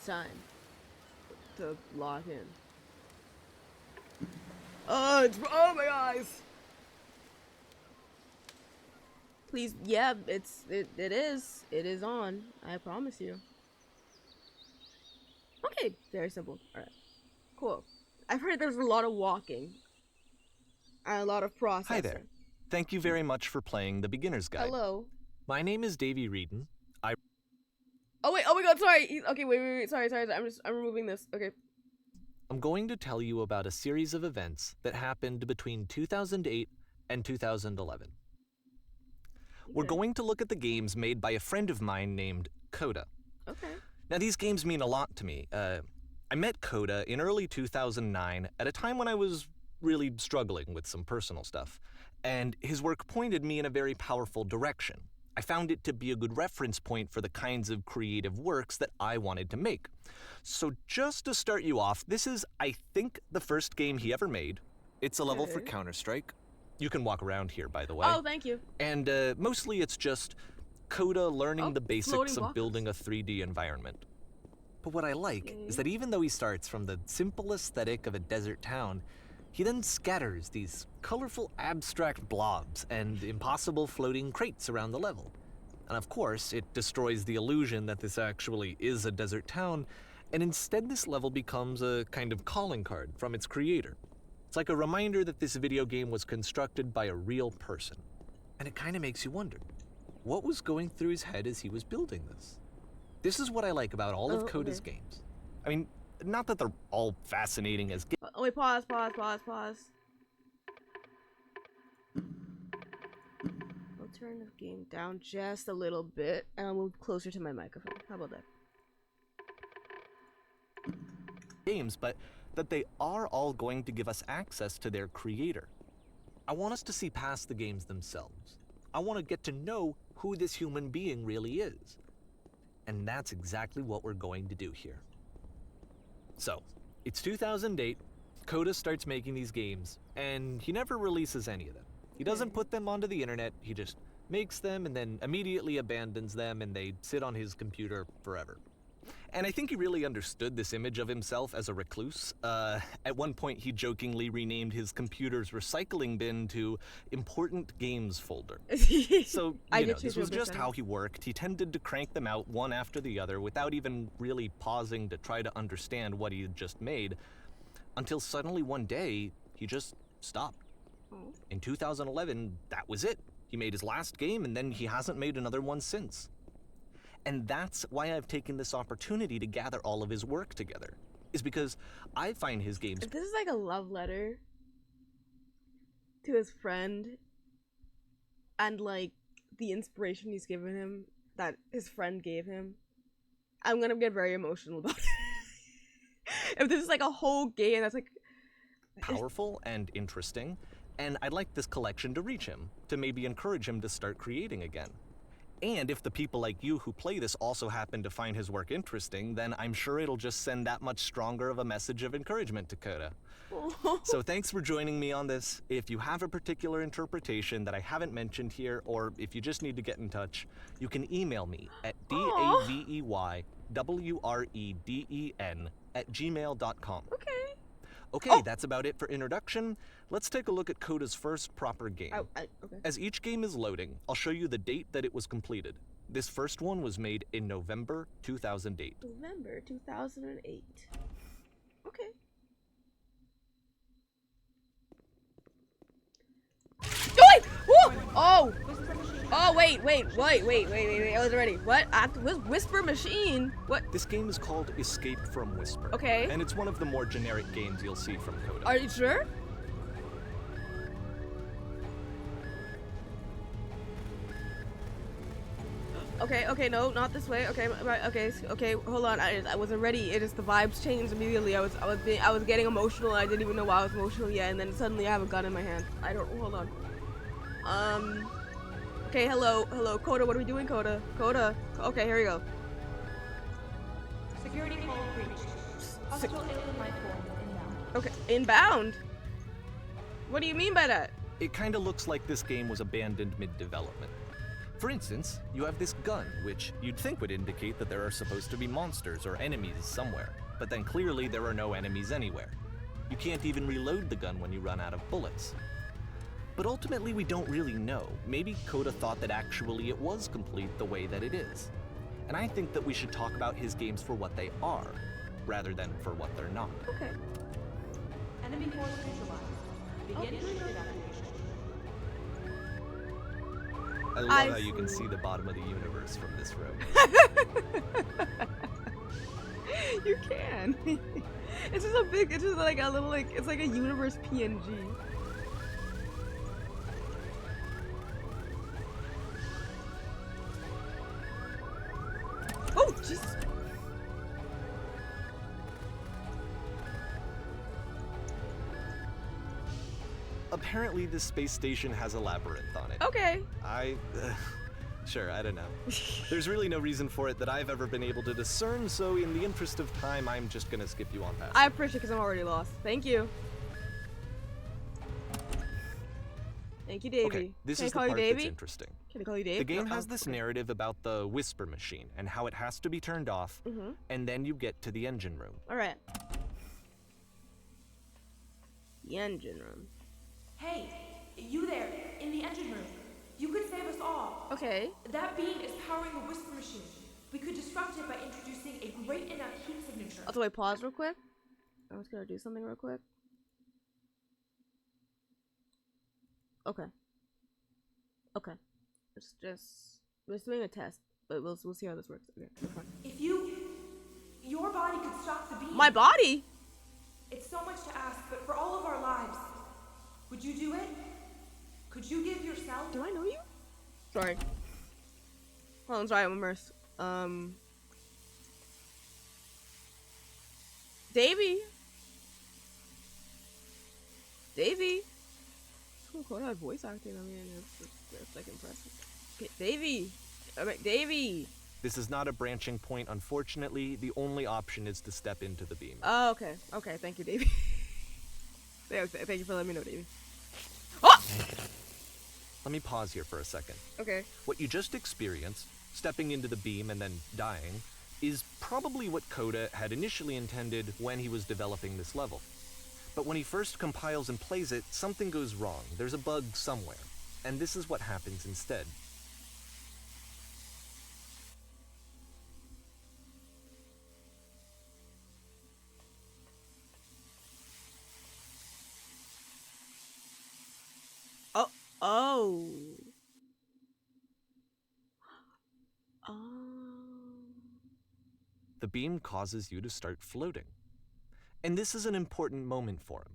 time to log in. Oh my eyes! Please, yeah, it is on. I promise you. Okay, very simple. All right, cool. I've heard there's a lot of walking and a lot of processing. Hi there. Thank you very much for playing the Beginner's Guide. Hello. My name is Davey Reedon. Oh wait, oh my god, sorry. Okay, wait, sorry. I'm removing this. Okay. I'm going to tell you about a series of events that happened between 2008 and 2011. Okay. We're going to look at the games made by a friend of mine named Coda. Okay. Now, these games mean a lot to me. I met Coda in early 2009 at a time when I was really struggling with some personal stuff, and his work pointed me in a very powerful direction. I found it to be a good reference point for the kinds of creative works that I wanted to make. So just to start you off, this is, I think, the first game he ever made. It's a level for Counter-Strike. You can walk around here, by the way. Oh, thank you. And mostly it's just Coda learning the basics of building a 3D environment. But what I like is that even though he starts from the simple aesthetic of a desert town, he then scatters these colorful abstract blobs and impossible floating crates around the level. And of course, it destroys the illusion that this actually is a desert town, and instead this level becomes a kind of calling card from its creator. It's like a reminder that this video game was constructed by a real person. And it kind of makes you wonder, what was going through his head as he was building this? This is what I like about all of Coda's games. I mean, not that they're all fascinating as games. Oh wait, pause. I'll turn the game down just a little bit, and I'll move closer to my microphone. How about that? Games, but that they are all going to give us access to their creator. I want us to see past the games themselves. I want to get to know who this human being really is. And that's exactly what we're going to do here. So, it's 2008, Coda starts making these games, and he never releases any of them. He doesn't put them onto the internet, he just makes them and then immediately abandons them, and they sit on his computer forever. And I think he really understood this image of himself as a recluse. At one point, he jokingly renamed his computer's recycling bin to Important Games Folder. So, you know, this was just how he worked. He tended to crank them out one after the other without even really pausing to try to understand what he had just made, until suddenly one day, he just stopped. In 2011, that was it. He made his last game, and then he hasn't made another one since. And that's why I've taken this opportunity to gather all of his work together, is because I find his games— This is like a love letter to his friend, and like the inspiration he's given him, that his friend gave him. I'm gonna get very emotional about it. If this is like a whole game that's like powerful and interesting, and I'd like this collection to reach him, to maybe encourage him to start creating again. And if the people like you who play this also happen to find his work interesting, then I'm sure it'll just send that much stronger of a message of encouragement to Coda. So thanks for joining me on this. If you have a particular interpretation that I haven't mentioned here, or if you just need to get in touch, you can email me at daveyWreden@gmail.com. Okay, that's about it for introduction. Let's take a look at Coda's first proper game. Okay. As each game is loading, I'll show you the date that it was completed. This first one was made in November 2008. November 2008. Okay. Oh! Oh, wait. I wasn't ready. What? Whisper Machine? What? This game is called Escape from Whisper. Okay. And it's one of the more generic games you'll see from Coda. Are you sure? Okay, no, not this way. Okay, hold on. I wasn't ready. It just, the vibes changed immediately. I was getting emotional. I didn't even know why I was emotional yet, and then suddenly I have a gun in my hand. Hold on. Okay, hello, Coda, what are we doing, Coda? Okay, here we go. Security call breached. Hostile alien life form inbound. Okay, inbound? What do you mean by that? It kinda looks like this game was abandoned mid-development. For instance, you have this gun, which you'd think would indicate that there are supposed to be monsters or enemies somewhere, but then clearly there are no enemies anywhere. You can't even reload the gun when you run out of bullets. But ultimately we don't really know. Maybe Coda thought that actually it was complete the way that it is. And I think that we should talk about his games for what they are, rather than for what they're not. Okay. Enemy force neutralized. Begin trigger evacuation. I love how you can see the bottom of the universe from this room. You can. It's just a big, it's just like a little, like, it's like a universe PNG. Oh, Jesus. Apparently this space station has a labyrinth on it. Okay. Sure, I don't know. There's really no reason for it that I've ever been able to discern, so in the interest of time, I'm just gonna skip you on past. I appreciate it because I'm already lost. Thank you. Thank you, Davey. Okay, this Can is I the call you part that's Davey? interesting. Can I call you Dave? The game No, has oh, this okay. narrative about the whisper machine and how it has to be turned off, and then you get to the engine room. All right. The engine room. Hey, you there, in the engine room. You could save us all. Okay. That beam is powering the whisper machine. We could disrupt it by introducing a great enough heat signature. Also, wait, pause real quick. I was gonna do something real quick. Okay. Okay. It's just we're just doing a test, but we'll see how this works. Okay, we're fine. If your body could stop the beam. My body? It's so much to ask, but for all of our lives, would you do it? Could you give yourself? Do I know you? Sorry. Hold on, sorry, I'm immersed. Davey? Davey? Cool, cool, that voice acting, I mean, it's like impressive. Okay, Davey! Alright, Davey! This is not a branching point, unfortunately. The only option is to step into the beam. Oh, okay. Okay, thank you, Davey. Thank you for letting me know, Davey. Oh! Let me pause here for a second. Okay. What you just experienced, stepping into the beam and then dying, is probably what Coda had initially intended when he was developing this level. But when he first compiles and plays it, something goes wrong. There's a bug somewhere. And this is what happens instead. Oh. Oh. The beam causes you to start floating. And this is an important moment for him.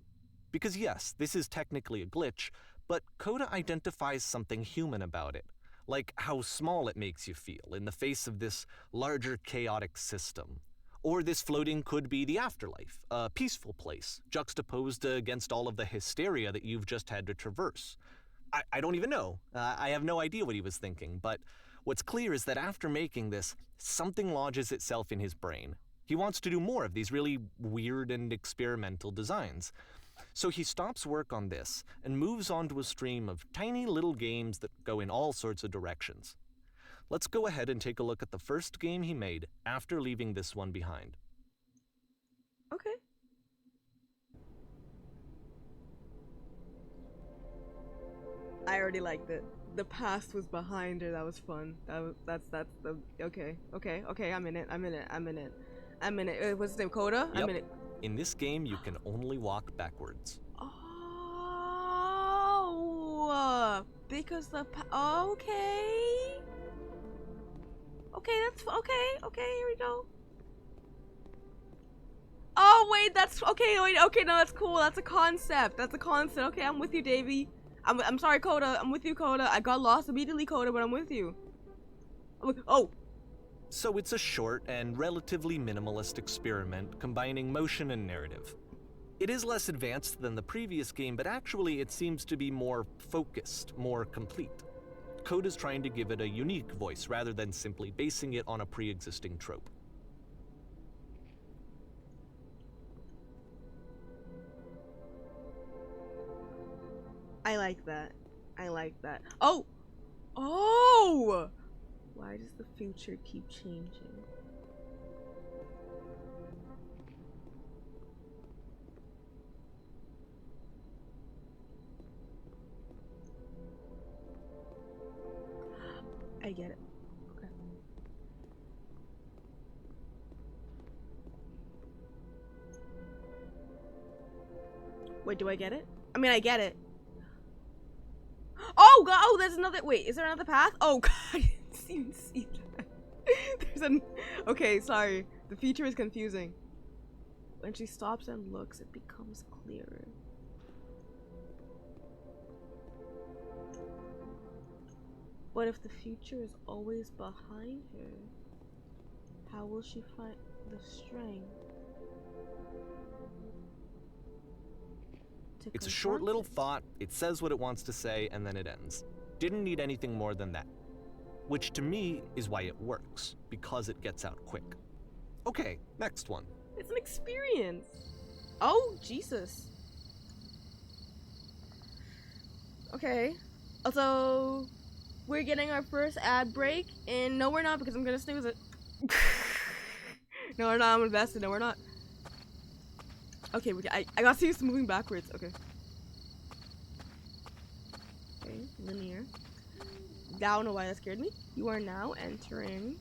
Because yes, this is technically a glitch, but Coda identifies something human about it, like how small it makes you feel in the face of this larger chaotic system. Or this floating could be the afterlife, a peaceful place, juxtaposed against all of the hysteria that you've just had to traverse. I don't even know. I have no idea what he was thinking, but what's clear is that after making this, something lodges itself in his brain. He wants to do more of these really weird and experimental designs. So he stops work on this and moves on to a stream of tiny little games that go in all sorts of directions. Let's go ahead and take a look at the first game he made after leaving this one behind. Okay. I already liked it. The past was behind her. That was fun. That's the okay. I'm in it. What's his name? Coda? Yep. I'm in it. In this game, you can only walk backwards. Oh, because the okay. Okay, that's okay. Okay, here we go. Oh wait, that's okay. Wait, okay, no, that's cool. That's a concept. Okay, I'm with you, Davey. I'm sorry, Coda. I'm with you, Coda. I got lost immediately, Coda, but I'm with you. Oh. So it's a short and relatively minimalist experiment combining motion and narrative. It is less advanced than the previous game, but actually it seems to be more focused, more complete. Coda's trying to give it a unique voice rather than simply basing it on a pre-existing trope. I like that. Oh! No! Why does the future keep changing? I get it. Okay. Wait, do I get it? I mean, I get it. Oh god! Oh, there's another. Wait, is there another path? Oh god, I didn't even see that. There's an. Okay, sorry. The future is confusing. When she stops and looks, it becomes clearer. But if the future is always behind her, how will she find the strength? It's a short little thought, it says what it wants to say, and then it ends. Didn't need anything more than that. Which to me is why it works, because it gets out quick. Okay, next one. It's an experience. Oh, Jesus. Okay. Also, we're getting our first ad break, and no we're not, because I'm gonna snooze it. No we're not, I'm invested, no we're not. Okay, I got used to moving backwards, okay. Okay, linear. I don't know why that scared me. You are now entering.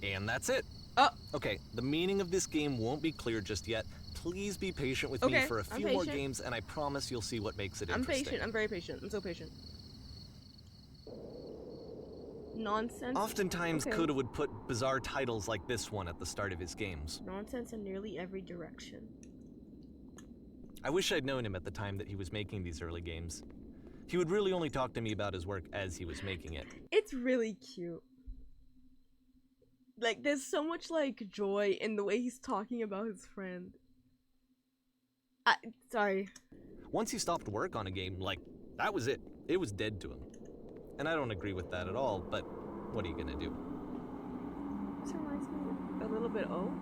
And that's it. Oh. Okay, the meaning of this game won't be clear just yet. Please be patient with me for a few more games, and I promise you'll see what makes it interesting. I'm patient. I'm very patient. I'm so patient. Nonsense. Oftentimes, Coda would put bizarre titles like this one at the start of his games. Nonsense in nearly every direction. I wish I'd known him at the time that he was making these early games. He would really only talk to me about his work as he was making it. It's really cute. Like, there's so much, like, joy in the way he's talking about his friend. Sorry. Once he stopped work on a game, like, that was it. It was dead to him. And I don't agree with that at all, but what are you gonna do? This reminds me a little bit, oh.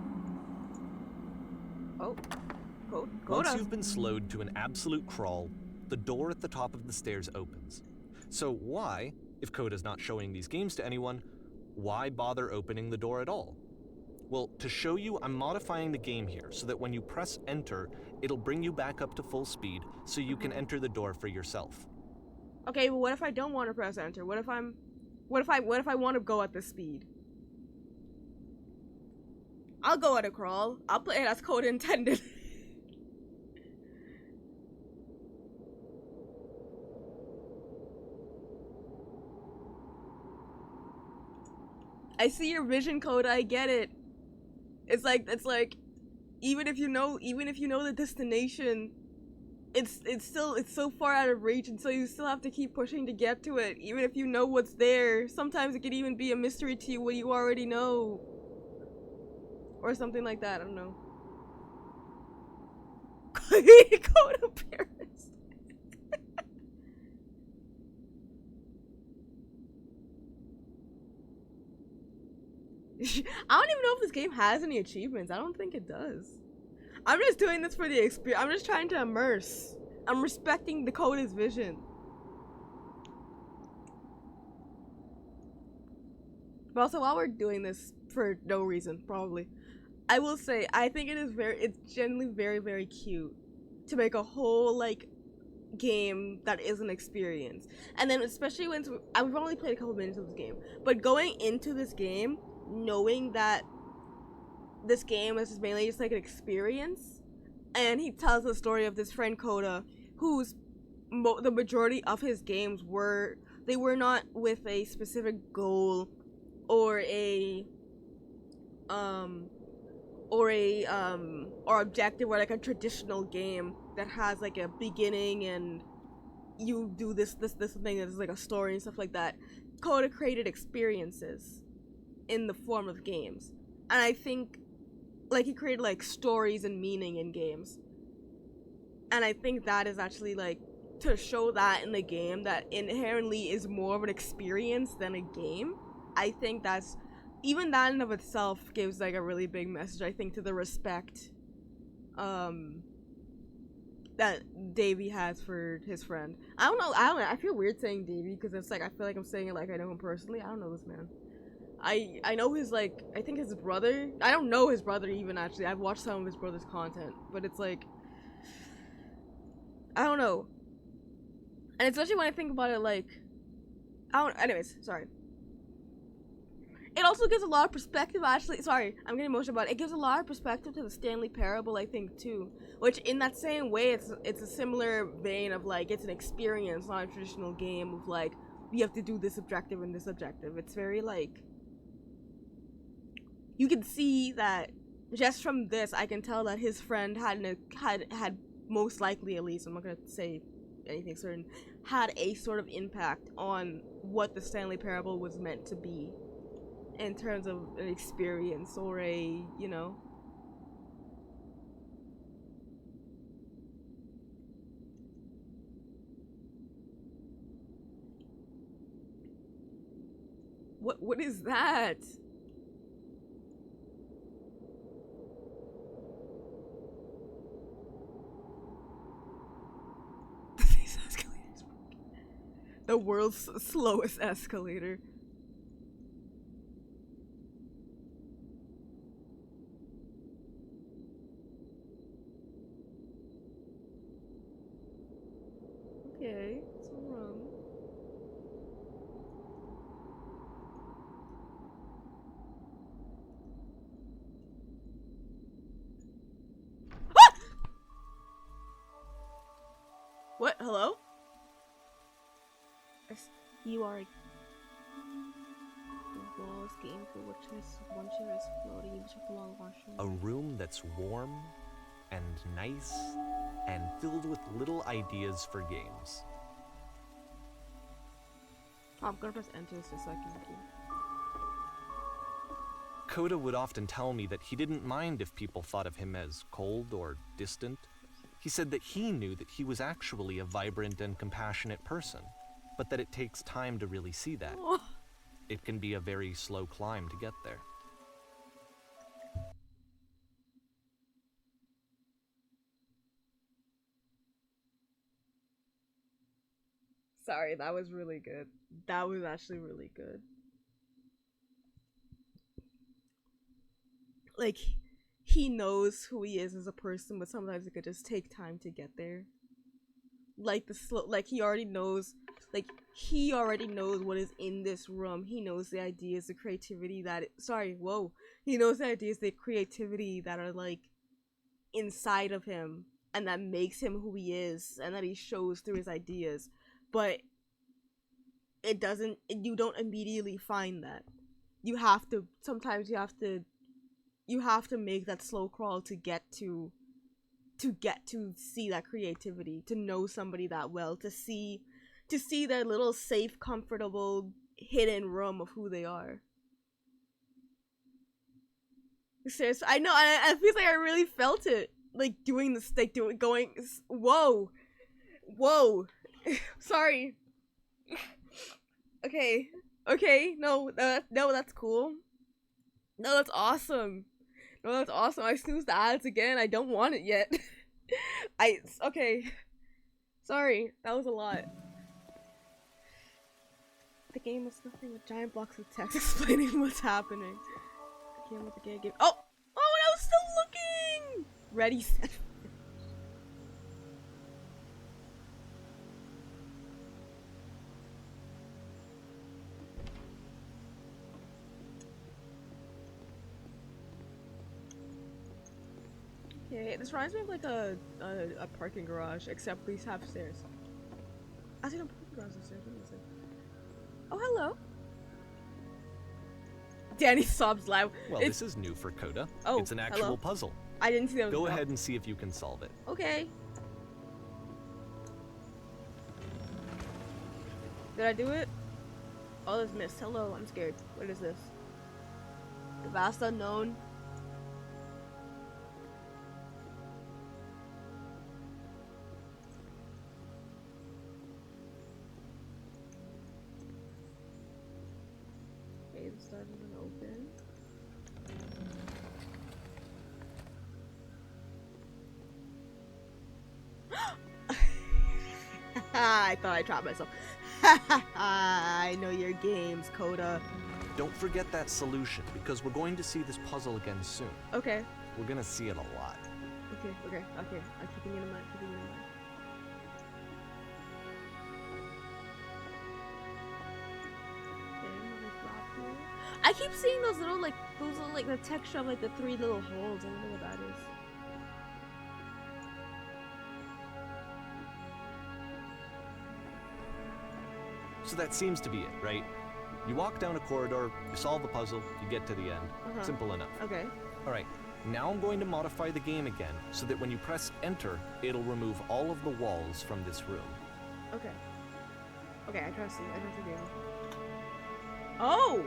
Once you've been slowed to an absolute crawl, the door at the top of the stairs opens. So why, if Coda's not showing these games to anyone, why bother opening the door at all? Well, to show you, I'm modifying the game here so that when you press enter, it'll bring you back up to full speed so you can enter the door for yourself. Okay, but what if I don't want to press enter? What if I want to go at this speed? I'll go at a crawl. I'll play it as Coda intended. I see your vision, Coda. I get it. It's like even if you know the destination, it's so far out of reach, and so you still have to keep pushing to get to it. Even if you know what's there, sometimes it could even be a mystery to you what you already know, or something like that. I don't know. Coda Paris. I don't even know if this game has any achievements. I don't think it does. I'm just doing this for the experience. I'm just trying to immerse. I'm respecting the Coda's vision. But also, while we're doing this for no reason, probably, I will say I think it's genuinely very, very cute to make a whole like game that is an experience. And then especially when I've only played a couple minutes of this game, but going into this game knowing that this game is mainly just like an experience, and he tells the story of this friend Coda, whose the majority of his games were not with a specific goal or objective, or like a traditional game that has like a beginning and you do this thing that's like a story and stuff like that. Coda created experiences in the form of games, and I think like he created like stories and meaning in games, and I think that is actually like to show that in the game that inherently is more of an experience than a game. I think that's even that in of itself gives like a really big message, I think, to the respect that Davy has for his friend. I don't know. I feel weird saying Davy because it's like I feel like I'm saying it like I know him personally. I don't know this man. I know his like I think his brother. I don't know his brother even actually. I've watched some of his brother's content, but it's like I don't know. And especially when I think about it, like I don't. Anyways, sorry. It also gives a lot of perspective, actually. Sorry, I'm getting emotional about it. It gives a lot of perspective to the Stanley Parable, I think, too. Which, in that same way, it's a similar vein of, like, it's an experience, not a traditional game of, like, you have to do this objective and this objective. It's very, like... You can see that, just from this, I can tell that his friend had most likely, at least, I'm not gonna say anything certain, had a sort of impact on what the Stanley Parable was meant to be. In terms of an experience or a, you know. What is that? This escalator's broken. The world's slowest escalator. Okay, what's wrong? Ah! What? Hello? You are the walls game for which one chair is floating, you check the long washroom. A room that's warm and nice and filled with little ideas for games. Oh, I'm gonna press enter just so I can do. Coda would often tell me that he didn't mind if people thought of him as cold or distant. He said that he knew that he was actually a vibrant and compassionate person, but that it takes time to really see that. Oh. It can be a very slow climb to get there. Sorry, that was really good. That was actually really good. Like, he knows who he is as a person, but sometimes it could just take time to get there. Like he already knows, he already knows what is in this room. He knows the ideas, the creativity he knows the ideas, the creativity that are, like, inside of him, and that makes him who he is, and that he shows through his ideas. But you don't immediately find that. Sometimes you have to make that slow crawl to get to see that creativity, to know somebody that well, to see their little safe, comfortable, hidden room of who they are. Seriously, I know, I feel like I really felt it, like, doing this, like, whoa, sorry. Okay, no, that's cool. No, that's awesome. I snoozed the ads again. I don't want it yet. Okay. Sorry, that was a lot. The game was nothing but giant blocks of text explaining what's happening. The game. Oh! Oh, I was still looking! Ready, set. Okay, this reminds me of, like, a parking garage, except we have stairs. I see no parking garage upstairs. What is it? Oh, hello. Danny sobs loud. Well, this is new for Coda. Oh, it's an actual puzzle. I didn't see that. Go ahead and see if you can solve it. Okay. Did I do it? Oh, there's mist. Hello, I'm scared. What is this? The vast unknown. Okay, the start is gonna open. I thought I trapped myself. I know your games, Coda. Don't forget that solution, because we're going to see this puzzle again soon. Okay. We're gonna see it a lot. Okay. I'm keeping it in mind. I keep seeing those little like the texture of like the 3 little holes. I don't know what that is. So that seems to be it, right? You walk down a corridor, you solve the puzzle, you get to the end. Simple enough. Okay. Alright, now I'm going to modify the game again so that when you press enter, it'll remove all of the walls from this room. Okay. Okay, I trust you. I trust the game. Oh!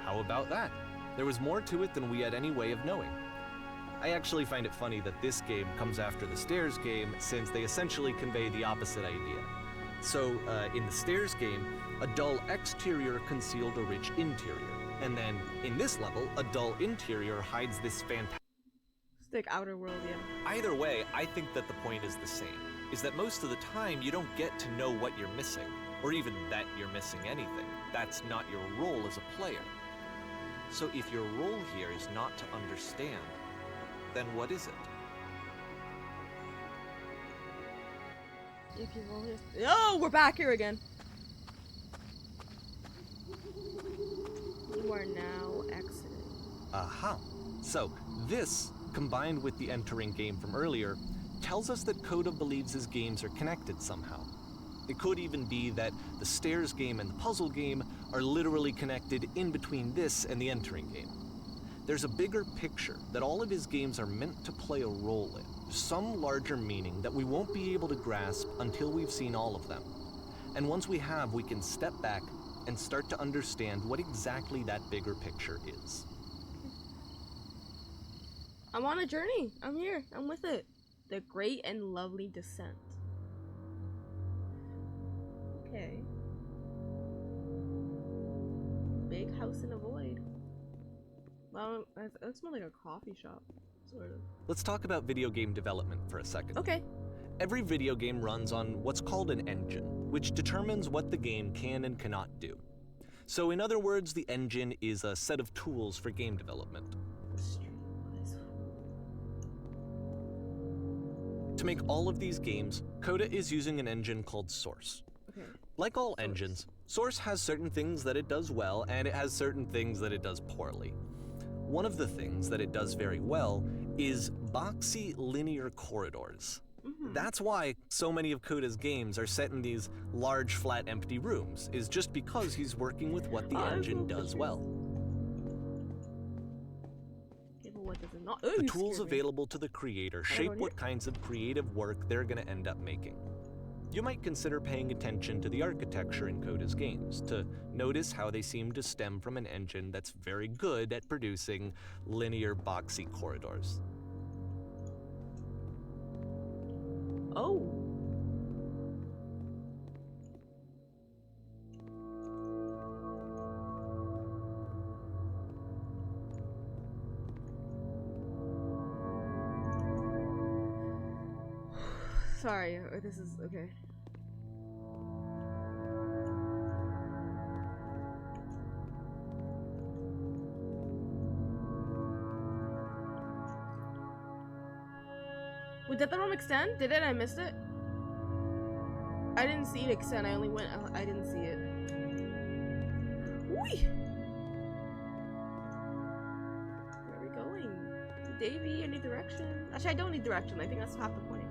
How about that? There was more to it than we had any way of knowing. I actually find it funny that this game comes after the Stairs game, since they essentially convey the opposite idea. So, in the Stairs game, a dull exterior concealed a rich interior. And then, in this level, a dull interior hides this fantastic outer world, yeah. Either way, I think that the point is the same, is that most of the time you don't get to know what you're missing, or even that you're missing anything. That's not your role as a player. So if your role here is not to understand, then what is it? If you roll this. Oh, we're back here again. You are now exiting. Aha. So this, combined with the entering game from earlier, tells us that Coda believes his games are connected somehow. It could even be that the Stairs game and the puzzle game are literally connected in between this and the entering game. There's a bigger picture that all of his games are meant to play a role in, some larger meaning that we won't be able to grasp until we've seen all of them. And once we have, we can step back and start to understand what exactly that bigger picture is. I'm on a journey. I'm here. I'm with it. The great and lovely descent. Okay. Big house in a void. Well, that smells like a coffee shop, sort of. Let's talk about video game development for a second. Okay. Every video game runs on what's called an engine, which determines what the game can and cannot do. So in other words, the engine is a set of tools for game development. To make all of these games, Coda is using an engine called Source. Okay. Like all engines, Source has certain things that it does well, and it has certain things that it does poorly. One of the things that it does very well is boxy linear corridors. That's why so many of Coda's games are set in these large, flat, empty rooms, is just because he's working with what the engine does well. Okay, but what does it not? The tools available to the creator shape what kinds of creative work they're going to end up making. You might consider paying attention to the architecture in Coda's games to notice how they seem to stem from an engine that's very good at producing linear, boxy corridors. Oh. Sorry, this is okay. Wait, did the room extend? Did it? I missed it? I didn't see it extend. I only went. I didn't see it. Whee! Where are we going? Davey, I need direction. Actually, I don't need direction. I think that's half the point.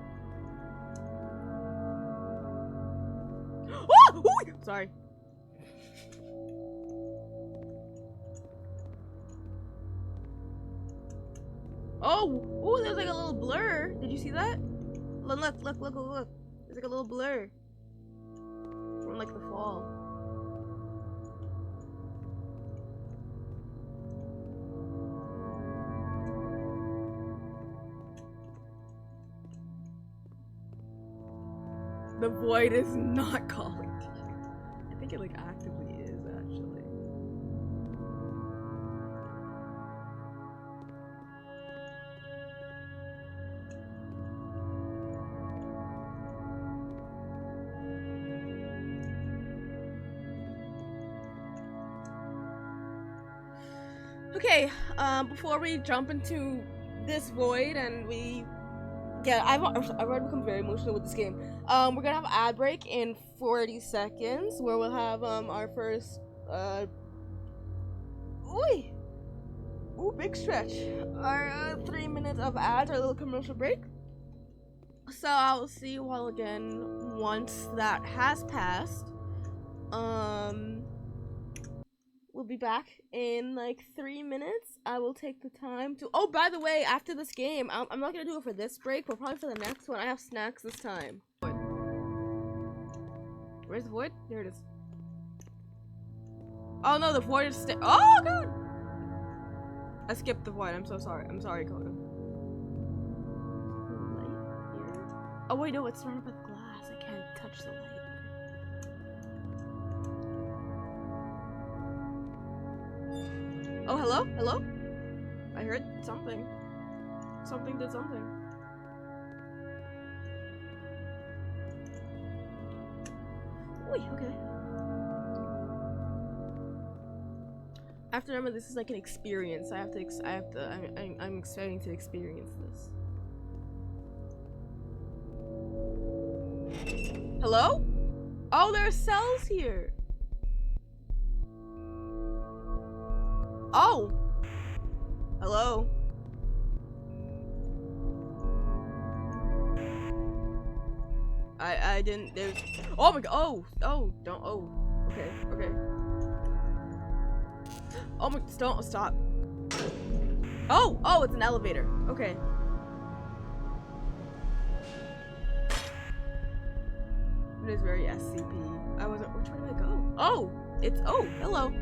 Oh! Ooh! Sorry. Oh! Ooh, there's like a little blur. Did you see that? Look, look, look, look, look. There's like a little blur. From like the fall. The void is not calling to you. I think it like actively is actually. Okay, before we jump into this void and we I've already become very emotional with this game. We're gonna have an ad break in 40 seconds where we'll have our first big stretch. Our 3 minutes of ads, our little commercial break. So I'll see you all again once that has passed. We'll be back in like 3 minutes. I will take the time to. Oh, by the way, after this game, I'm not gonna do it for this break, but probably for the next one. I have snacks this time. Where's the void? There it is. Oh no, the void is oh god! I skipped the void. I'm so sorry. I'm sorry, Coda. Light here. Oh wait, no, it's surrounded by the glass. I can't touch the light. Oh, hello? Hello? I heard something. Something did something. Wait, okay. I have to remember this is like an experience. I'm excited to experience this. Hello? Oh, there are cells here. Oh! Hello? I didn't, there's, oh my god, okay, okay. Oh my, don't, stop. Oh, it's an elevator, okay. It is very SCP. I wasn't, which way do I go? Oh, it's, oh, hello.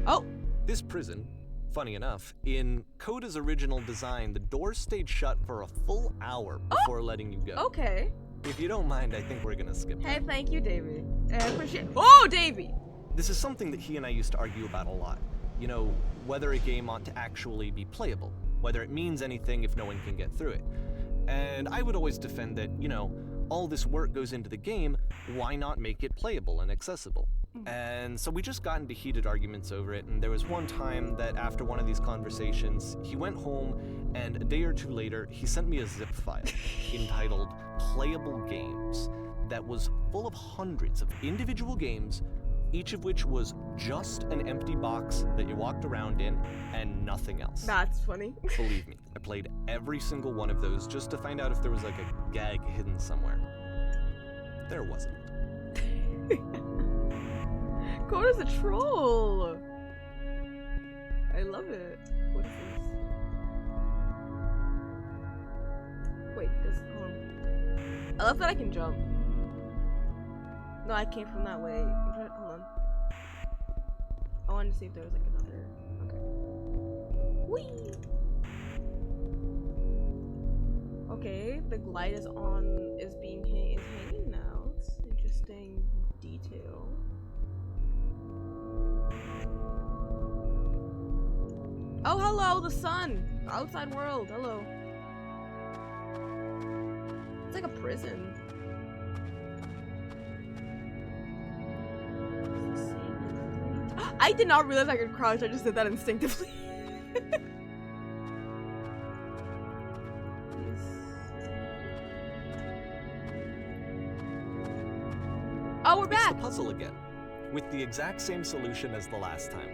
Oh. This prison, funny enough, in Coda's original design, the doors stayed shut for a full hour before letting you go. Okay. If you don't mind, I think we're gonna skip that. Hey, thank you, Davey. I appreciate it. Oh, Davey! This is something that he and I used to argue about a lot. You know, whether a game ought to actually be playable, whether it means anything if no one can get through it. And I would always defend that, you know, all this work goes into the game, why not make it playable and accessible? And so we just got into heated arguments over it, and there was one time that after one of these conversations, he went home, and a day or two later, he sent me a zip file entitled Playable Games that was full of hundreds of individual games, each of which was just an empty box that you walked around in and nothing else. That's funny. Believe me, I played every single one of those just to find out if there was like a gag hidden somewhere. There wasn't. Coda's a troll. I love it. What is this? Wait, this. I love that I can jump. No, I came from that way. Hold on. I wanted to see if there was like another. Okay. Whee! Okay, the glide is on. Is hanging now. It's interesting detail. Oh, hello, the sun! The outside world, hello. It's like a prison. I did not realize I could crouch, I just did that instinctively. Oh, we're back! It's the puzzle again, with the exact same solution as the last time.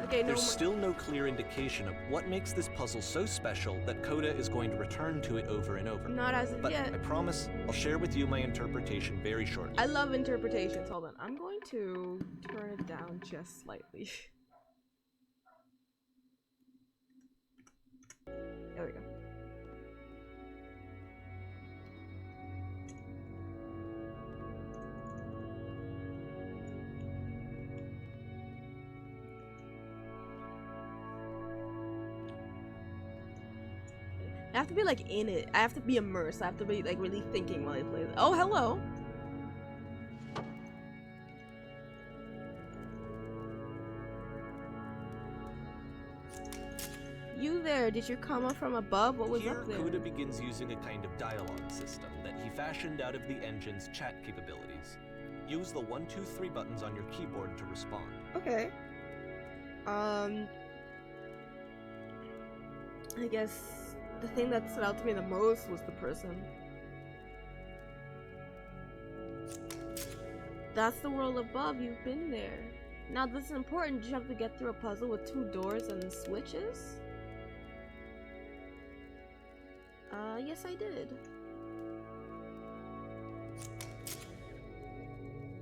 Okay, There's still no clear indication of what makes this puzzle so special that Coda is going to return to it over and over. Not as of But yet. I promise I'll share with you my interpretation very shortly. I love interpretations. Hold on. I'm going to turn it down just slightly. There we go. I have to be like in it. I have to be immersed. I have to be like really thinking while I play. Oh, hello. you there? Did you come up from above? What was Here, up there? Coda begins using a kind of dialogue system that he fashioned out of the engine's chat capabilities. Use the 1, 2, 3 buttons on your keyboard to respond. Okay. I guess the thing that stood out to me the most was the prison. That's the world above. You've been there. Now this is important. Did you have to get through a puzzle with 2 doors and switches? Yes I did.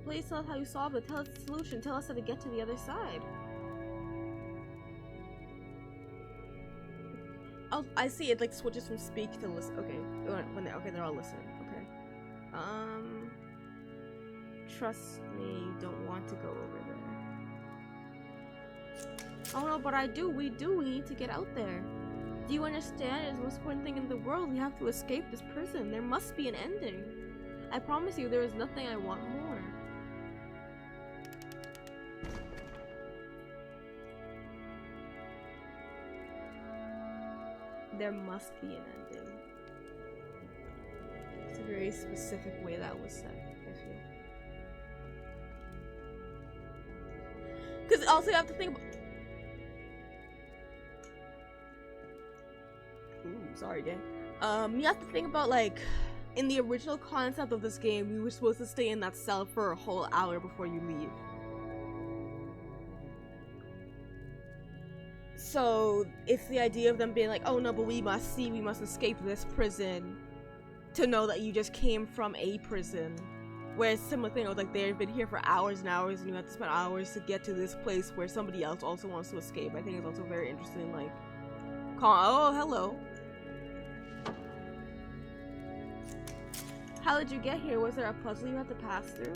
Please tell us how you solved it. Tell us the solution. Tell us how to get to the other side. Oh, I see. It like switches from speak to listen. Okay, they're all listening. Okay. Trust me, you don't want to go over there. Oh no, but I do. We do. We need to get out there. Do you understand? It's the most important thing in the world. We have to escape this prison. There must be an ending. I promise you, there is nothing I want more. There must be an ending. It's a very specific way that was said, I feel. Because also you have to think about... Ooh, sorry, gang. You have to think about, like, in the original concept of this game, you were supposed to stay in that cell for a whole hour before you leave. So it's the idea of them being like, oh no, but we must escape this prison to know that you just came from a prison. Whereas similar thing was like they've been here for hours and hours and you have to spend hours to get to this place where somebody else also wants to escape. I think it's also very interesting, like, oh, hello. How did you get here? Was there a puzzle you had to pass through?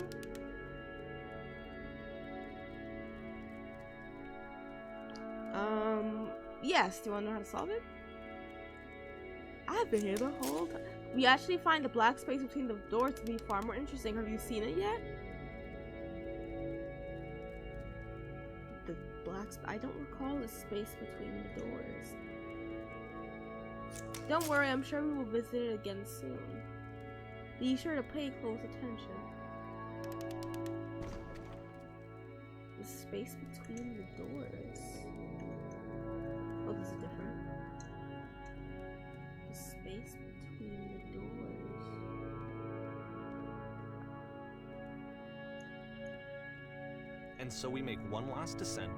Yes. Do you want to know how to solve it? I've been here the whole time. We actually find the black space between the doors to be far more interesting. Have you seen it yet? The black I don't recall the space between the doors. Don't worry, I'm sure we will visit it again soon. Be sure to pay close attention. The space between the doors. Oh, this is different. The space between the doors. And so we make one last descent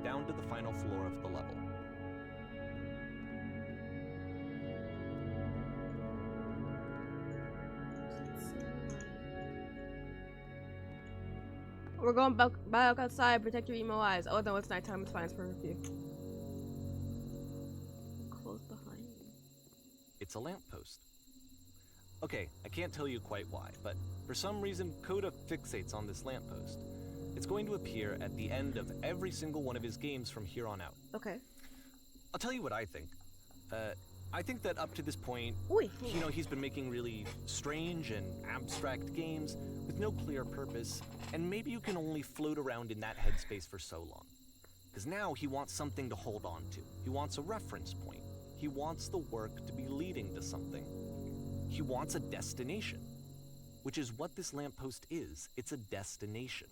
down to the final floor of the level. We're going back outside. Protect your emo eyes. Oh no, it's nighttime. It's fine. It's perfect view. Close behind you. It's a lamppost. Okay, I can't tell you quite why, but for some reason, Coda fixates on this lamppost. It's going to appear at the end of every single one of his games from here on out. Okay. I'll tell you what I think. I think that up to this point, Oi. you know, he's been making really strange and abstract games with no clear purpose, and maybe you can only float around in that headspace for so long. Because now he wants something to hold on to. He wants a reference point. He wants the work to be leading to something. He wants a destination, which is what this lamppost is. It's a destination.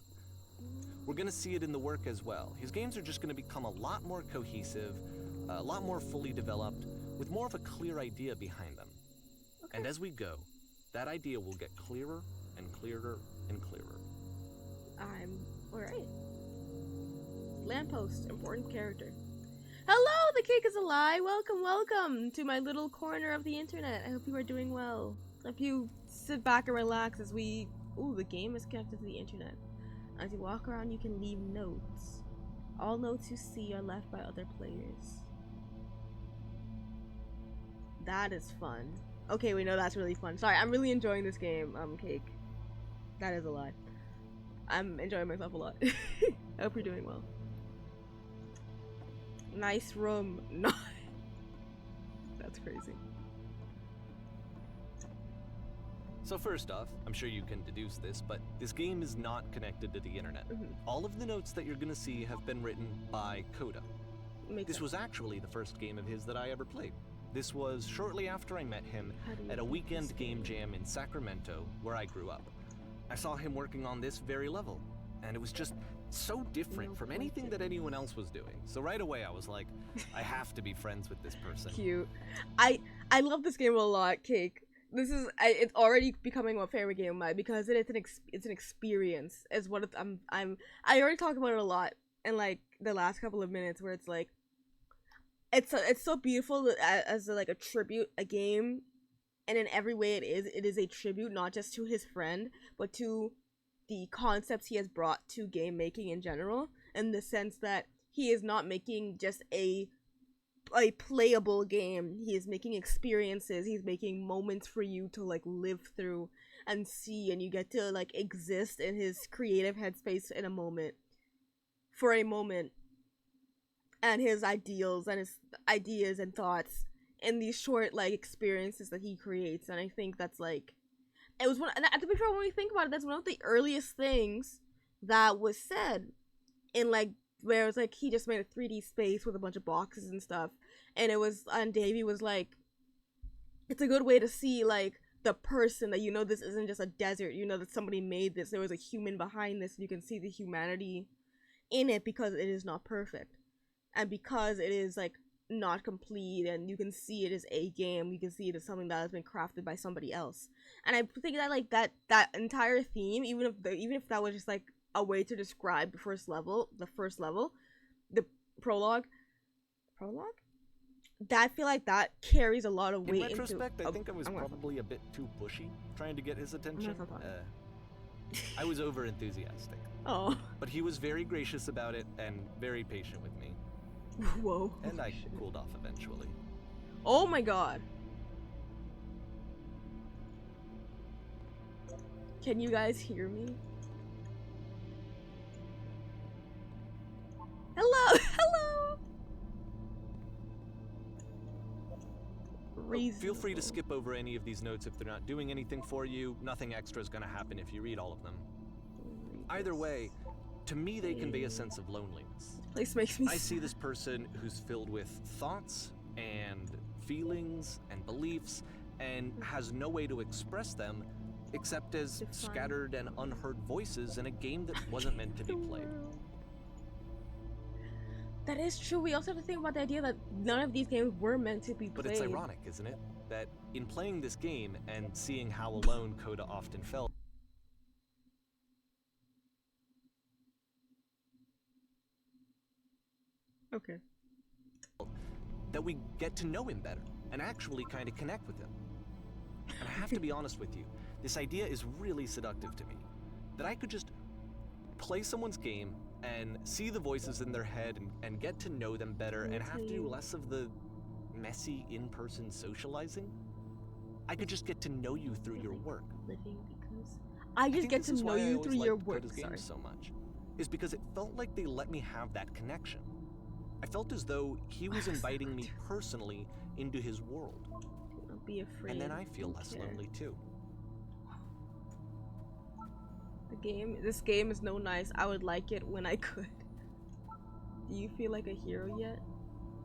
We're gonna see it in the work as well. His games are just gonna become a lot more cohesive, a lot more fully developed, with more of a clear idea behind them. Okay. And as we go, that idea will get clearer and clearer and clearer. I'm alright. Lamppost, important character. Hello, the cake is alive. Welcome, welcome to my little corner of the internet. I hope you are doing well. If you sit back and relax as we... Ooh, the game is connected to the internet. As you walk around, you can leave notes. All notes you see are left by other players. That is fun. Okay, we know that's really fun. Sorry, I'm really enjoying this game, Cake. That is a lie. I'm enjoying myself a lot. I hope you're doing well. Nice room. Nice. That's crazy. So first off, I'm sure you can deduce this, but this game is not connected to the internet. Mm-hmm. All of the notes that you're gonna see have been written by Coda. Makes This sense. was actually the first game of his that I ever played. This was shortly after I met him How do you at a beat weekend this game jam in Sacramento, where I grew up. I saw him working on this very level, and it was just so different No from anything pointer. that anyone else was doing. So right away I was like, I have to be friends with this person. Cute. I love this game a lot, Cake. This is it's already becoming my favorite game of mine because it's an experience. Is what it's, I already talked about it a lot in like the last couple of minutes where it's like it's so beautiful as like a tribute, a game, and in every way it is a tribute not just to his friend but to the concepts he has brought to game making in general, in the sense that he is not making just a playable game. He is making experiences. He's making moments for you to like live through and see, and you get to like exist in his creative headspace in a moment, for a moment, and his ideals and his ideas and thoughts in these short like experiences that he creates. And I think that's like, it was one, and to be fair, when we think about it, that's one of the earliest things that was said in like, where it was like he just made a 3D space with a bunch of boxes and stuff, and it was, and Davey was like, it's a good way to see like the person that, you know, this isn't just a desert, you know, that somebody made this, there was a human behind this, and you can see the humanity in it because it is not perfect, and because it is like not complete, and you can see it as a game, you can see it as something that has been crafted by somebody else. And I think that like that entire theme, even if that was just like a way to describe the first level, the prologue, that, I feel like that carries a lot of In weight retrospect, into, I think I was probably a bit too pushy, trying to get his attention. stop talking. I was over enthusiastic. Oh. But he was very gracious about it and very patient with me. Whoa. And I cooled off eventually. Oh my god. Can you guys hear me? Hello! Hello! Feel free to skip over any of these notes if they're not doing anything for you. Nothing extra is going to happen if you read all of them. Either way, to me they convey a sense of loneliness. This place makes me I see this person who's filled with thoughts and feelings and beliefs and has no way to express them except as scattered and unheard voices in a game that wasn't meant to be played. That is true. We also have to think about the idea that none of these games were meant to be played. But it's ironic, isn't it? That in playing this game and seeing how alone Coda often felt, Okay. that we get to know him better and actually kind of connect with him. And I have to be honest with you, this idea is really seductive to me. That I could just play someone's game and see the voices in their head and get to know them better and have to do less of the messy in-person socializing. I could just get to know you through your work. Living because I just think get this to is know why I you always through your liked work. Coda's Sorry. games so much, is because it felt like they let me have that connection. I felt as though he was inviting me personally into his world. Don't be afraid. And then I feel Don't less care. lonely too. This game is no nice. I would like it when I could. Do you feel like a hero yet?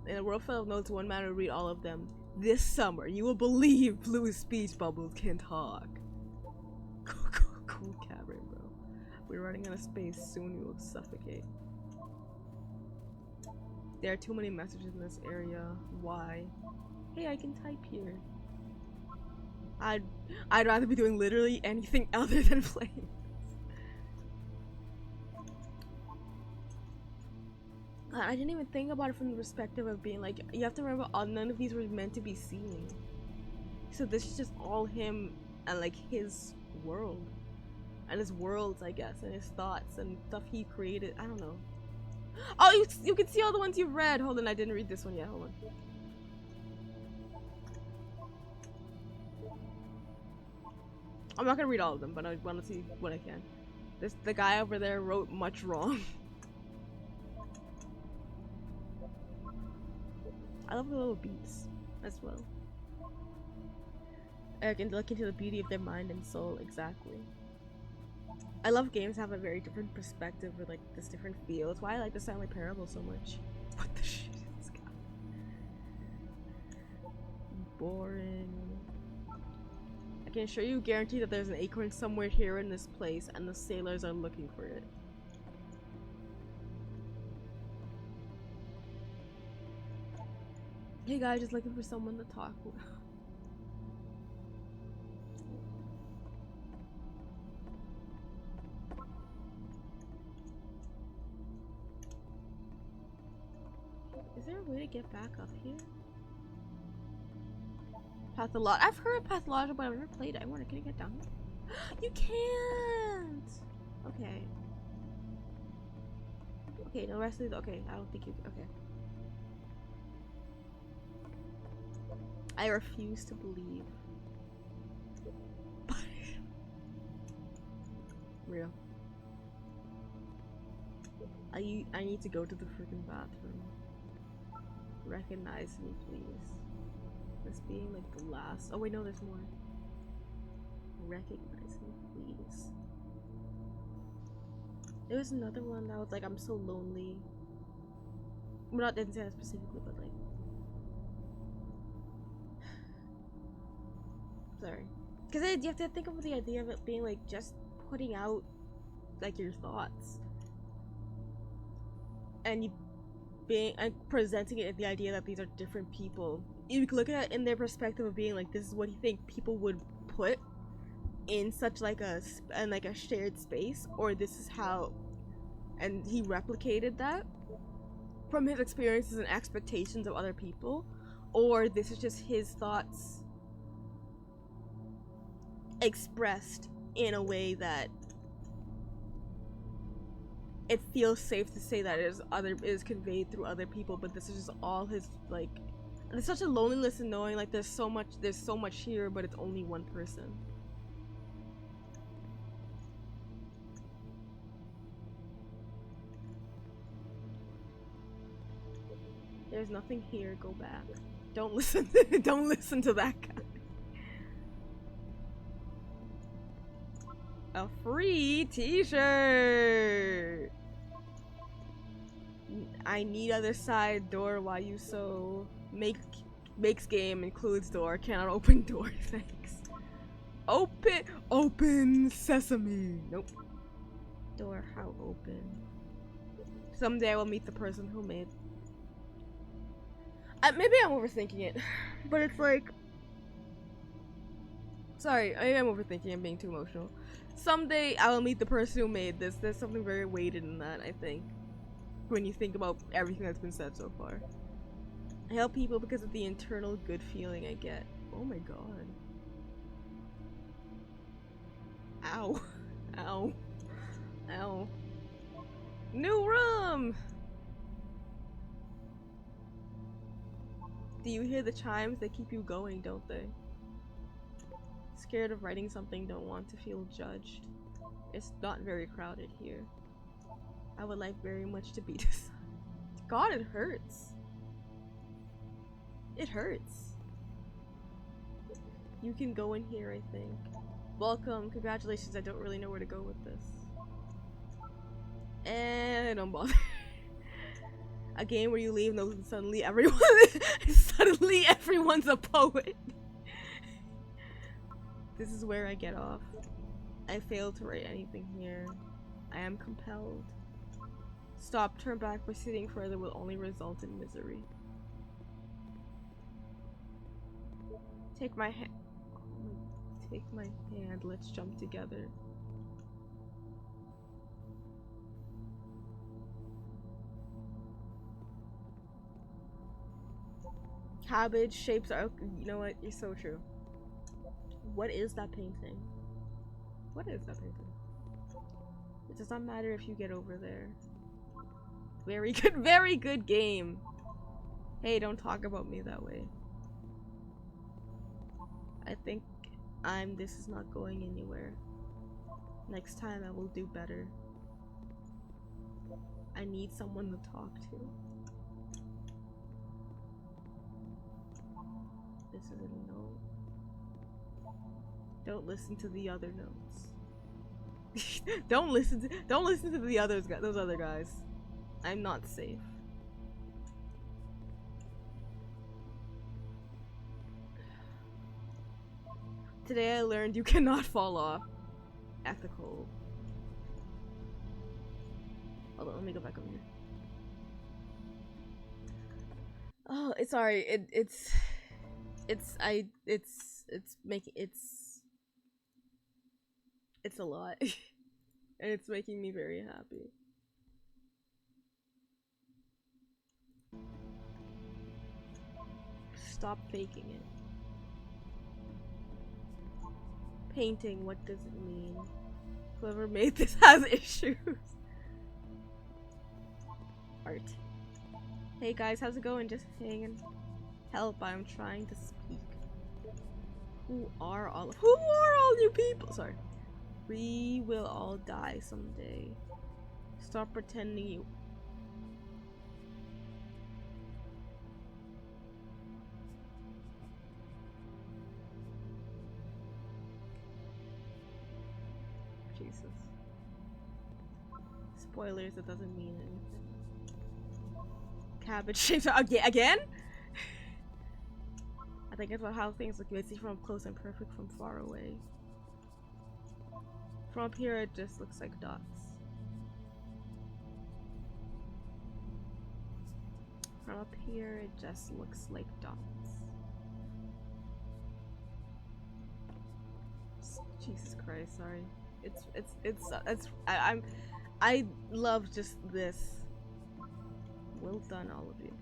In a world full of notes, one man will read all of them. This summer, you will believe blue speech bubbles can talk. Cool Cameron, bro. We're running out of space. Soon we will suffocate. There are too many messages in this area. Why? Hey, I can type here. I'd rather be doing literally anything other than playing. I didn't even think about it from the perspective of being like, you have to remember, none of these were meant to be seen. So this is just all him and like his world. And his worlds, I guess, and his thoughts and stuff he created. I don't know. Oh, you can see all the ones you've read. Hold on, I didn't read this one yet. Hold on. I'm not gonna read all of them, but I want to see what I can. The guy over there wrote much wrong. I love the little beats as well. I can look into the beauty of their mind and soul. Exactly. I love games that have a very different perspective or like this different feel. It's why I like the Silent Parable so much. What the shit? boring. I can assure you, guarantee that there's an acorn somewhere here in this place, and the sailors are looking for it. Hey guys, just looking for someone to talk with. Is there a way to get back up here? Patholog. I've heard of pathological, but I've never played it. I wonder, can I get down here? You can't! Okay. Okay, no, the rest of these. Okay, I don't think you. Okay. I refuse to believe. Real. I need to go to the freaking bathroom. Recognize me, please. This being like the last. Oh wait, no, there's more. Recognize me, please. There was another one that was like, I'm so lonely. Well, not didn't say that specifically, but like. Sorry. Because you have to think of the idea of it being like just putting out like your thoughts. And you being and presenting it the idea that these are different people. You can look at it in their perspective of being like, this is what you think people would put in such like a shared space, or this is how, and he replicated that from his experiences and expectations of other people, or this is just his thoughts expressed in a way that it feels safe to say that it is conveyed through other people, but this is just all his like. There's such a loneliness in knowing like there's so much here, but it's only one person. There's nothing here. Go back. Don't listen. Don't listen to that guy. A free t-shirt. I need other side door. Why you so makes game includes door. Cannot open door. Thanks. Open sesame. Nope. Door how open. Someday I will meet the person who made. Maybe I'm overthinking it, but it's like. Sorry, maybe I'm overthinking. I'm being too emotional. Someday I will meet the person who made this. There's something very weighted in that, I think. When you think about everything that's been said so far. I help people because of the internal good feeling I get. Oh my god. Ow. Ow. Ow. New room! Do you hear the chimes? They keep you going, don't they? Scared of writing something, don't want to feel judged. It's not very crowded here. I would like very much to be decided. God, it hurts. It hurts. You can go in here, I think. Welcome, congratulations. I don't really know where to go with this. And don't bother. A game where you leave and suddenly everyone's a poet. This is where I get off. I failed to write anything here. I am compelled. Stop, turn back, proceeding further will only result in misery. Take my hand. Take my hand, let's jump together. Cabbage shapes are. You know what? You're so true. What is that painting? What is that painting? It does not matter if you get over there. Very good game. Hey, don't talk about me that way. I think this is not going anywhere. Next time I will do better. I need someone to talk to. This is a note. Don't listen to the other notes. Don't listen to the others, those other guys. I'm not safe. Today I learned you cannot fall off. Ethical. Hold on, let me go back over here. Oh, it's sorry. It's a lot. And it's making me very happy. Stop faking it. Painting, what does it mean? Whoever made this has issues. Art. Hey guys, how's it going? Just hanging. Help, I'm trying to speak. Who are all you people? Sorry. We will all die someday. Stop pretending you. Jesus. Spoilers, it doesn't mean anything. Cabbage shapes again? I think it's about how things look. You may see from up close and perfect from far away. From up here, it just looks like dots. From up here, it just looks like dots. Jesus Christ, sorry. I love just this. Well done, all of you.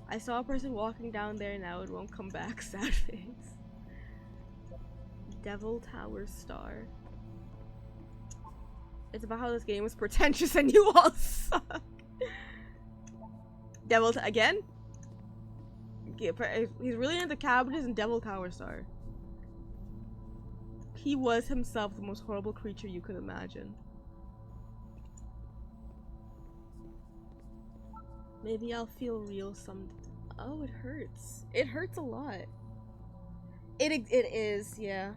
I saw a person walking down there, now it won't come back. Sad face. Devil Tower Star. It's about how this game was pretentious and you all suck. Again? He's really into cabbages and Devil Tower Star. He was himself the most horrible creature you could imagine. Maybe I'll feel real someday. Oh, it hurts. It hurts a lot. It is, yeah.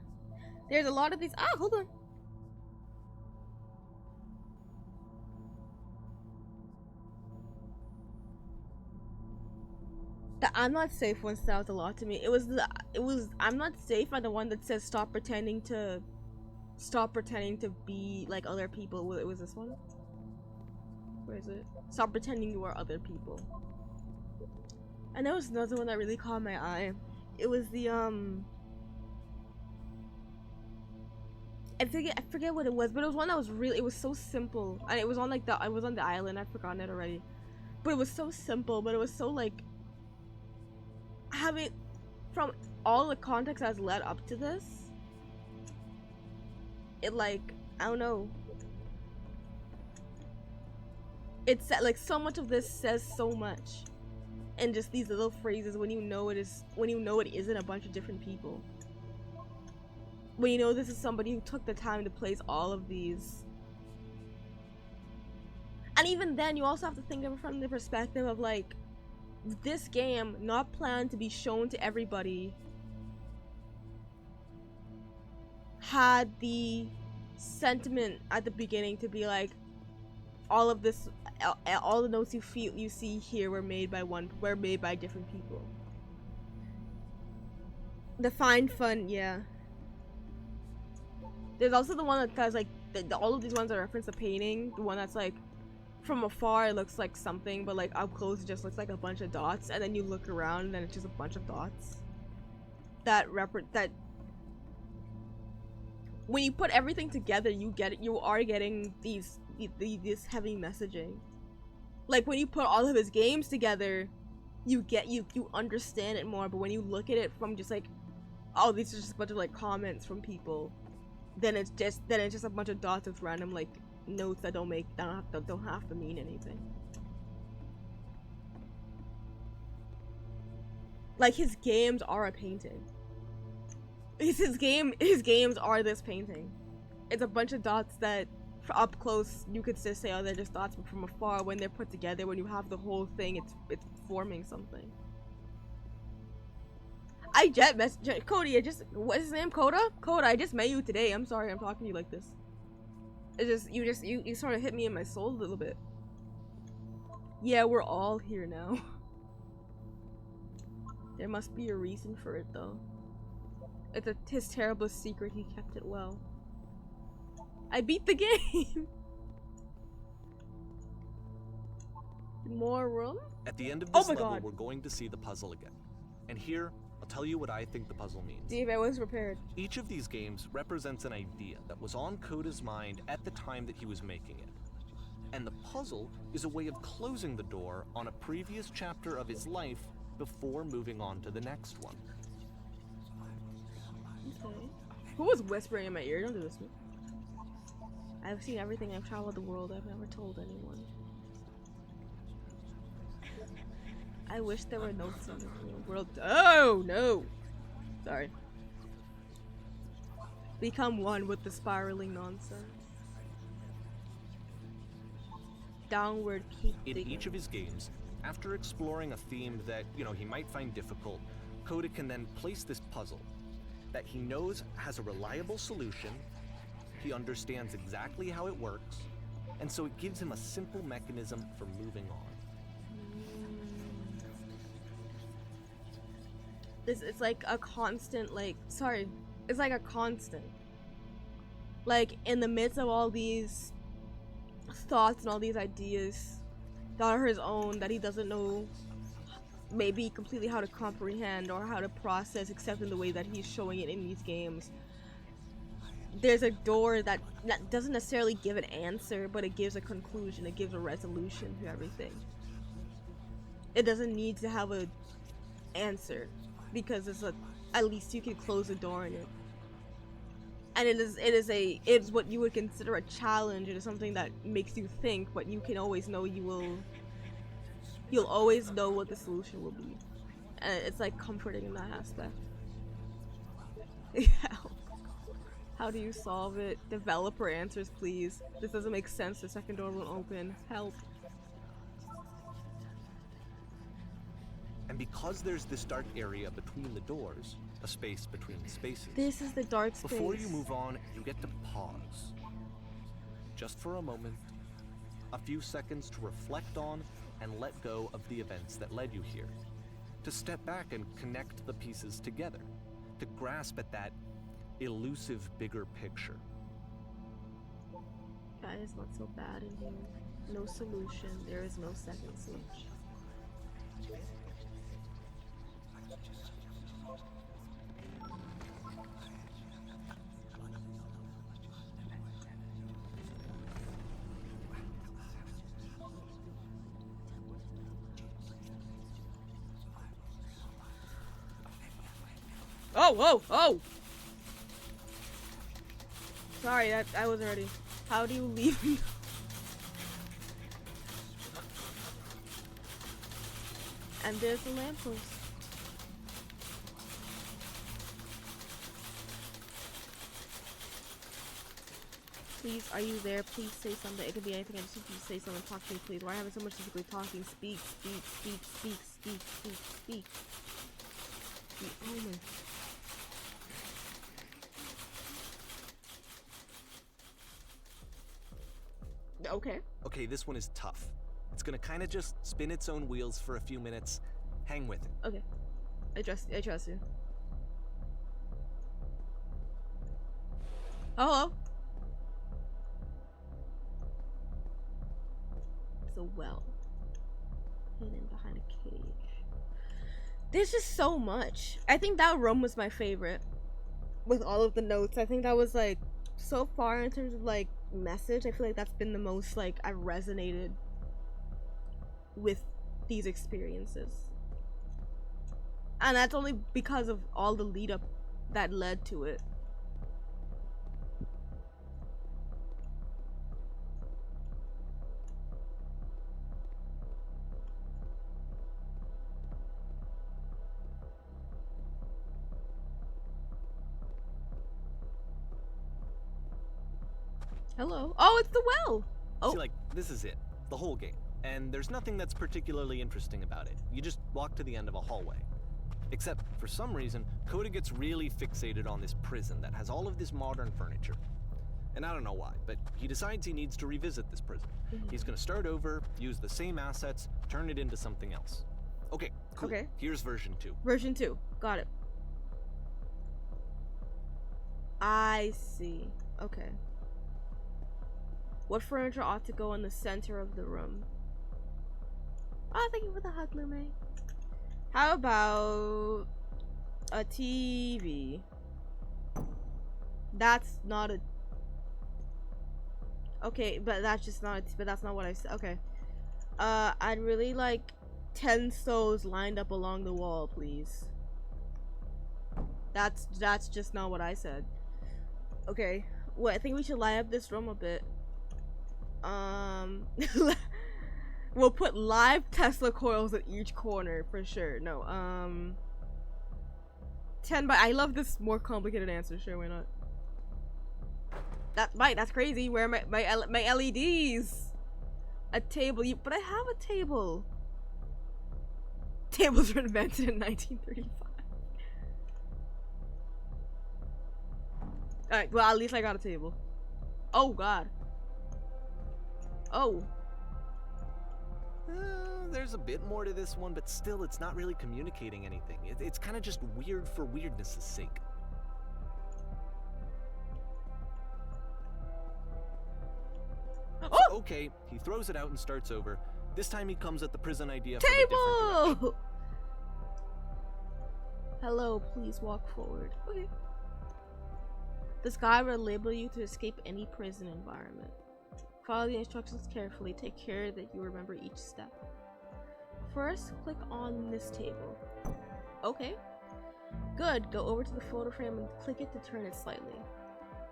There's a lot of these. Ah, hold on. The I'm not safe one stood out a lot to me. It was I'm not safe and the one that says stop pretending to be like other people. It was this one. Where is it? Stop pretending you are other people. And there was another one that really caught my eye. It was the I forget what it was, but it was one that was really, it was so simple, and it was on like I was on the island. I've forgotten it already, but it was so simple, but it was so like having from all the context that has led up to this. It like I don't know. It's like so much of this says so much, and just these little phrases when you know it isn't a bunch of different people. When you know this is somebody who took the time to place all of these. And even then, you also have to think of it from the perspective of like, this game, not planned to be shown to everybody, had the sentiment at the beginning to be like, all of this, all the notes you see here were made by different people. The Find Fun, yeah. There's also the one that has like all of these ones that reference the painting. The one that's like from afar it looks like something, but like up close it just looks like a bunch of dots, and then you look around and then it's just a bunch of dots. That when you put everything together, you are getting this heavy messaging. Like when you put all of his games together, you understand it more. But when you look at it from just like, oh, these are just a bunch of like comments from people. Then it's just a bunch of dots with random like notes that don't have to mean anything. Like his games are a painting. His games are this painting. It's a bunch of dots that up close you could just say, oh, they're just dots, but from afar when they're put together, when you have the whole thing, it's forming something. I just messaged Cody. What's his name? Coda? I just met you today. I'm sorry I'm talking to you like this. You sort of hit me in my soul a little bit. Yeah, we're all here now. There must be a reason for it though. It's his terrible secret. He kept it well. I beat the game. More room? At the end of this level, God. we're going to see the puzzle again. And here, I'll tell you what I think the puzzle means. Steve, I was prepared. Each of these games represents an idea that was on Coda's mind at the time that he was making it. And the puzzle is a way of closing the door on a previous chapter of his life before moving on to the next one. Okay. Who was whispering in my ear? Don't do this to me. I've seen everything. I've traveled the world. I've never told anyone. I wish there were notes in the world. Oh, no! Sorry. Become one with the spiraling nonsense. Downward keep In digging. each of his games, after exploring a theme that, he might find difficult, Coda can then place this puzzle that he knows has a reliable solution, he understands exactly how it works, and so it gives him a simple mechanism for moving on. It's like a constant, it's like a constant. Like, in the midst of all these thoughts and all these ideas that are his own, that he doesn't know maybe completely how to comprehend or how to process, except in the way that he's showing it in these games. There's a door that doesn't necessarily give an answer, but it gives a conclusion, it gives a resolution to everything. It doesn't need to have a answer, because at least you can close the door in it. And it is what you would consider a challenge. It is something that makes you think, but you can always know you'll always know what the solution will be. And it's like comforting in that aspect. Yeah. How do you solve it? Developer answers, please. This doesn't make sense. The second door won't open. Help. And because there's this dark area between the doors, a space between the spaces, This is the dark space. before you move on, you get to pause. Just for a moment, a few seconds to reflect on and let go of the events that led you here. To step back and connect the pieces together. To grasp at that elusive bigger picture. That is not so bad in here. No solution. There is no second switch. Oh, whoa, oh! Sorry, I wasn't ready. How do you leave me? And there's the lamppost. Please, are you there? Please say something. It could be anything. I just need you to say something. Talk to me, please. Why are you having so much difficulty talking? Speak, speak, speak, speak, speak, speak, speak. The omen. Okay. Okay, this one is tough. It's gonna kind of just spin its own wheels for a few minutes. Hang with it. Okay. I trust you. Oh, hello. It's a well. Hidden behind a cage. There's just so much. I think that room was my favorite. With all of the notes. I think that was like, so far in terms of like message, I feel like that's been the most like I've resonated with these experiences. And that's only because of all the lead up that led to it. Hello. Oh, it's the well. Oh. See, like, this is it. The whole game. And there's nothing that's particularly interesting about it. You just walk to the end of a hallway. Except, for some reason, Coda gets really fixated on this prison that has all of this modern furniture. And I don't know why, but he decides he needs to revisit this prison. He's gonna start over, use the same assets, turn it into something else. Okay, cool. Okay. Here's version 2. Version 2. Got it. I see. Okay. What furniture ought to go in the center of the room? Oh, thank you for the hug, Lume. How about a TV? That's not a... Okay, but that's just not... But that's not what I said. Okay. I'd really like 10 stoves lined up along the wall, please. That's just not what I said. Okay. Well, I think we should line up this room a bit. We'll put live Tesla coils at each corner for sure. No, 10 by... I love this more complicated answer. Sure, why not? That's crazy. Where are my LEDs? A table. But I have a table. Tables were invented in 1935. Alright, well, at least I got a table. Oh, God. Oh. There's a bit more to this one, but still, it's not really communicating anything. It's kind of just weird for weirdness' sake. Oh! So, okay, he throws it out and starts over. This time he comes at the prison idea from a different direction. Table! Hello, please walk forward. Okay. This guy will enable you to escape any prison environment. Follow the instructions carefully. Take care that you remember each step. First, click on this table. Okay. Good. Go over to the photo frame and click it to turn it slightly.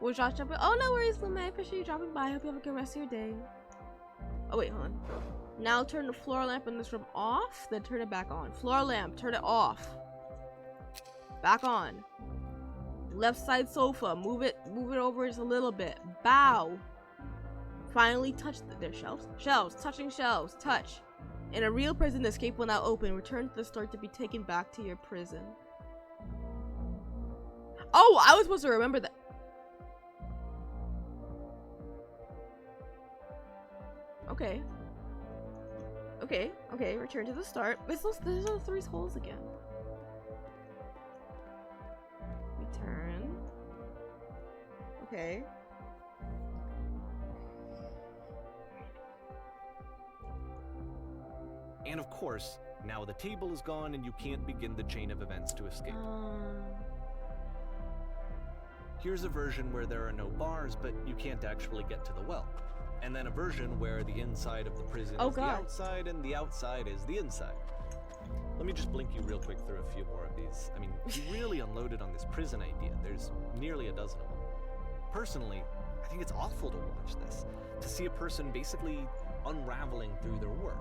We'll Josh jumping. Oh, no worries, Lume. I appreciate you dropping by. I hope you have a good rest of your day. Oh, wait, hold on. Now turn the floor lamp in this room off, then turn it back on. Floor lamp, turn it off. Back on. Left side sofa, move it over just a little bit. Bow. Finally touch their shelves. Shelves, touching shelves, touch. In a real prison, the escape will now open. Return to the start to be taken back to your prison. Oh, I was supposed to remember that. Okay. Okay, return to the start. There's those three holes again. Return. Okay. And of course, now the table is gone and you can't begin the chain of events to escape. Here's a version where there are no bars, but you can't actually get to the well. And then a version where the inside of the prison is the outside and the outside is the inside. Let me just blink you real quick through a few more of these. I mean, he really unloaded on this prison idea. There's nearly a dozen of them. Personally, I think it's awful to watch this. To see a person basically unraveling through their work.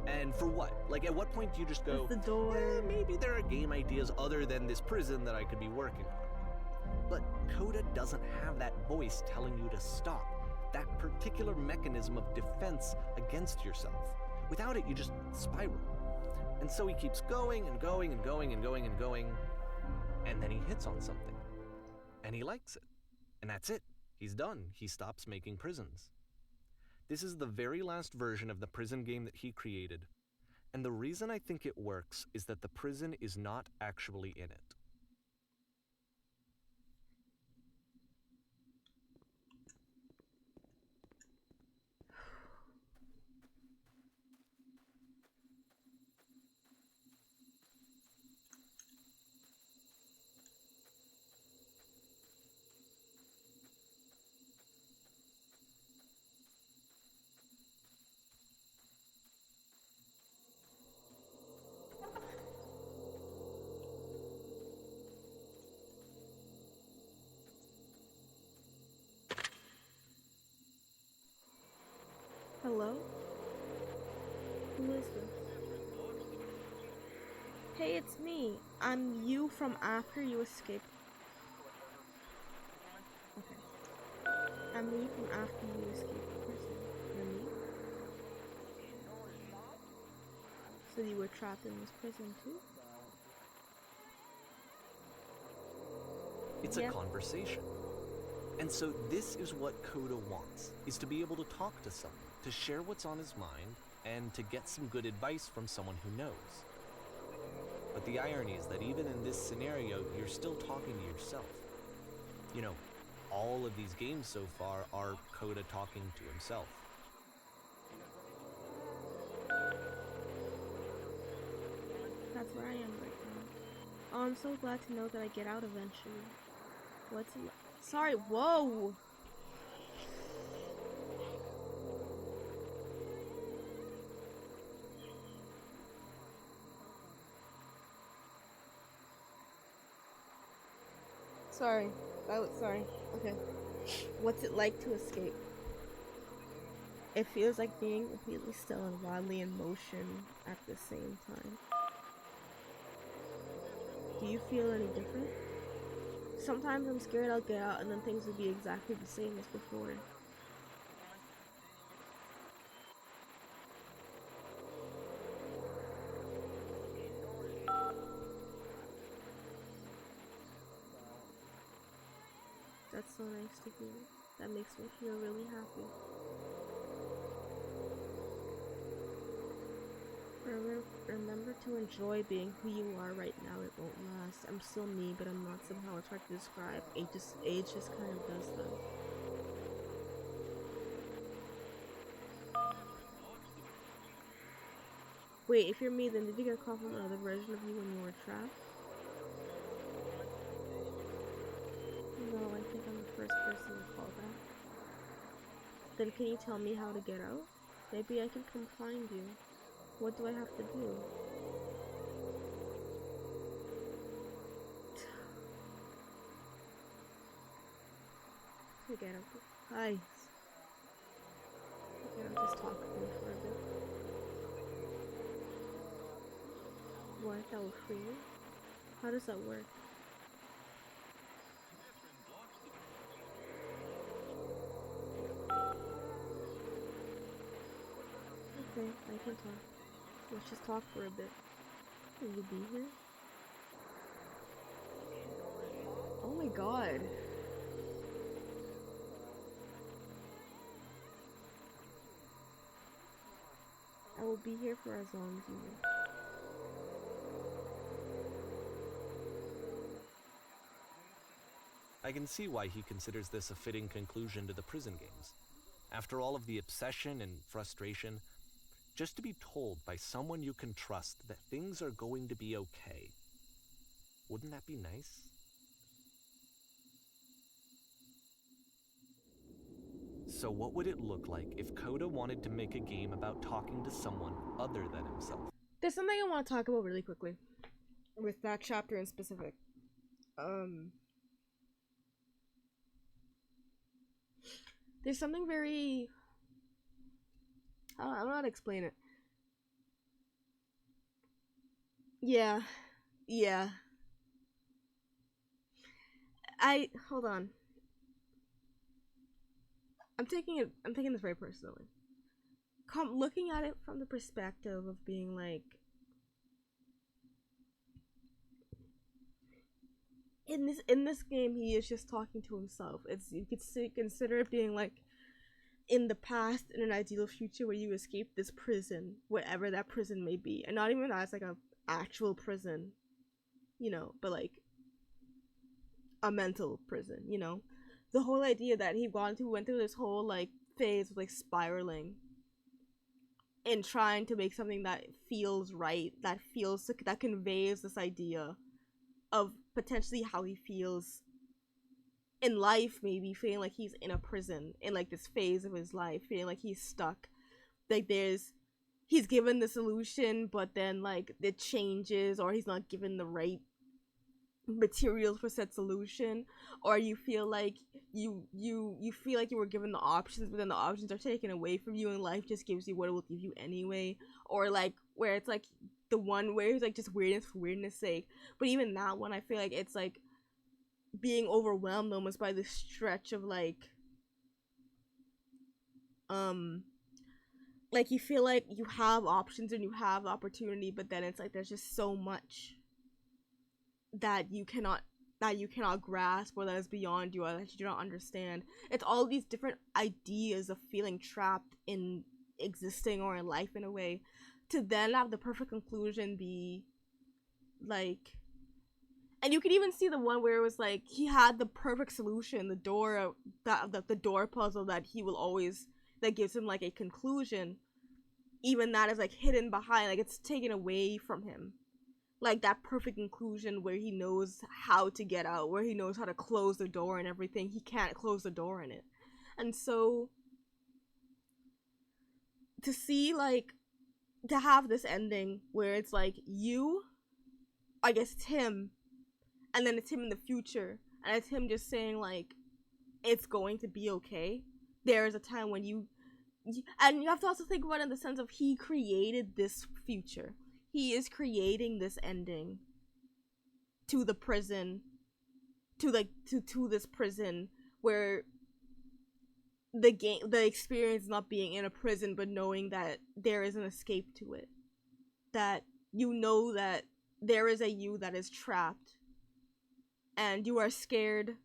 And for what? Like, at what point do you just go, the door. Maybe there are game ideas other than this prison that I could be working on. But Coda doesn't have that voice telling you to stop. That particular mechanism of defense against yourself. Without it, you just spiral. And so he keeps going and going and going and going and going, and then he hits on something. And he likes it. And that's it. He's done. He stops making prisons. This is the very last version of the prison game that he created. And the reason I think it works is that the prison is not actually in it. Hello? Who is this? Hey, it's me. I'm you from after you escaped. Okay. I'm me from after you escaped prison. You're me? So you were trapped in this prison too? It's a conversation. And so this is what Coda wants, is to be able to talk to someone, to share what's on his mind, and to get some good advice from someone who knows. But the irony is that even in this scenario, you're still talking to yourself. You know, all of these games so far are Coda talking to himself. That's where I am right now. Oh, I'm so glad to know that I get out eventually. What's it? Sorry, whoa! Sorry. Sorry. Okay. What's it like to escape? It feels like being completely still and wildly in motion at the same time. Do you feel any different? Sometimes I'm scared I'll get out and then things will be exactly the same as before. That's so nice to hear. That makes me feel really happy. Remember to enjoy being who you are right now. It won't last. I'm still me, but I'm not somehow. It's hard to describe. Age just kind of does that. Wait, if you're me, then did you get a call from another version of you when you were trapped? No, I think I'm the first person to call that. Then can you tell me how to get out? Maybe I can come find you. What do I have to do? Forget it. Hi. Okay, I'll just talk to you for a bit. What? That will free you? How does that work? Okay, I can talk. Let's just talk for a bit. Will you be here? Oh my god. I will be here for as long as you need. I can see why he considers this a fitting conclusion to the prison games. After all of the obsession and frustration, just to be told by someone you can trust that things are going to be okay. Wouldn't that be nice? So what would it look like if Coda wanted to make a game about talking to someone other than himself? There's something I want to talk about really quickly with that chapter in specific. There's something very... I don't know how to explain it. Yeah. Hold on. I'm taking this very personally. Looking at it from the perspective of being like, in this game, he is just talking to himself. You could consider it being like in the past, in an ideal future where you escape this prison, whatever that prison may be, and not even as like a actual prison, you know, but like a mental prison, you know. The whole idea that he went through this whole like phase of like spiraling and trying to make something that feels right, that conveys this idea of potentially how he feels in life, maybe feeling like he's in a prison in like this phase of his life, feeling like he's stuck, like he's given the solution but then like it changes, or he's not given the right materials for said solution, or you feel like you feel like you were given the options but then the options are taken away from you and life just gives you what it will give you anyway, or like where it's like the one where it's like just weirdness for weirdness sake. But even that one, I feel like it's like being overwhelmed almost by the stretch of like you feel like you have options and you have opportunity, but then it's like there's just so much that you cannot grasp, or that is beyond you, or that you do not understand. It's all these different ideas of feeling trapped in existing or in life in a way, to then have the perfect conclusion be like, And you could even see the one where it was like he had the perfect solution, the door, the door puzzle that he will always, that gives him like a conclusion. Even that is like hidden behind, like it's taken away from him. Like that perfect conclusion where he knows how to get out, where he knows how to close the door and everything. He can't close the door in it. And so to see like, to have this ending where it's like you, I guess it's him, and then it's him in the future, and it's him just saying like, it's going to be okay. There is a time when and you have to also think about it in the sense of he created this future. He is creating this ending to the prison, to this prison where the experience not being in a prison, but knowing that there is an escape to it. That you know that there is a you that is trapped, and you are scared,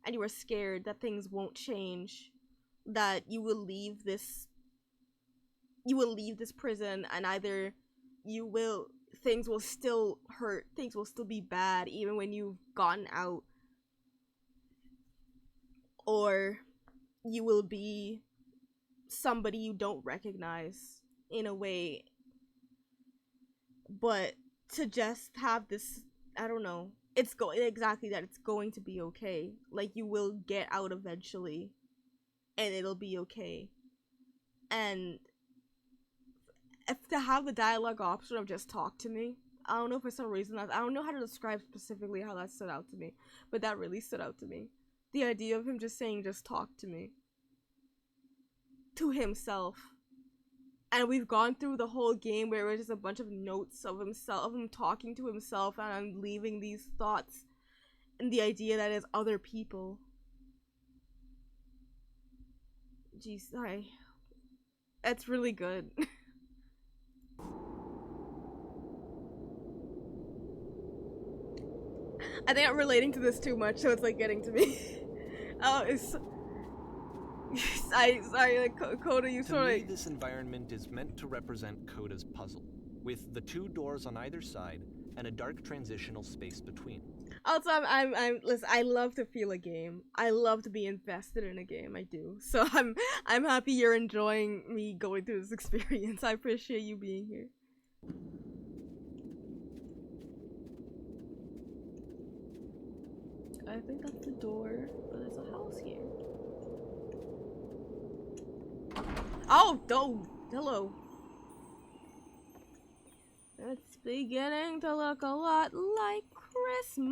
that things won't change, that you will leave this prison, and either things will still hurt, things will still be bad even when you've gotten out, or you will be somebody you don't recognize in a way. But to just have this, I don't know, it's going to be okay. Like, you will get out eventually, and it'll be okay. And if to have the dialogue option of just talk to me, I don't know, for some reason, I don't know how to describe specifically how that stood out to me, but that really stood out to me. The idea of him just saying, just talk to me. To himself. And we've gone through the whole game where it was just a bunch of notes of himself, of him talking to himself, and I'm leaving these thoughts. And the idea that it's other people. Jeez, it's really good. I think I'm relating to this too much, so it's like getting to me. Oh, it's... sorry, like, Coda, you sort of... To me, this environment is meant to represent Coda's puzzle, with the two doors on either side and a dark transitional space between. Also, listen, I love to feel a game. I love to be invested in a game, I do. So I'm happy you're enjoying me going through this experience. I appreciate you being here. I think that's the door, but there's a house here. Oh, hello. It's beginning to look a lot like Christmas.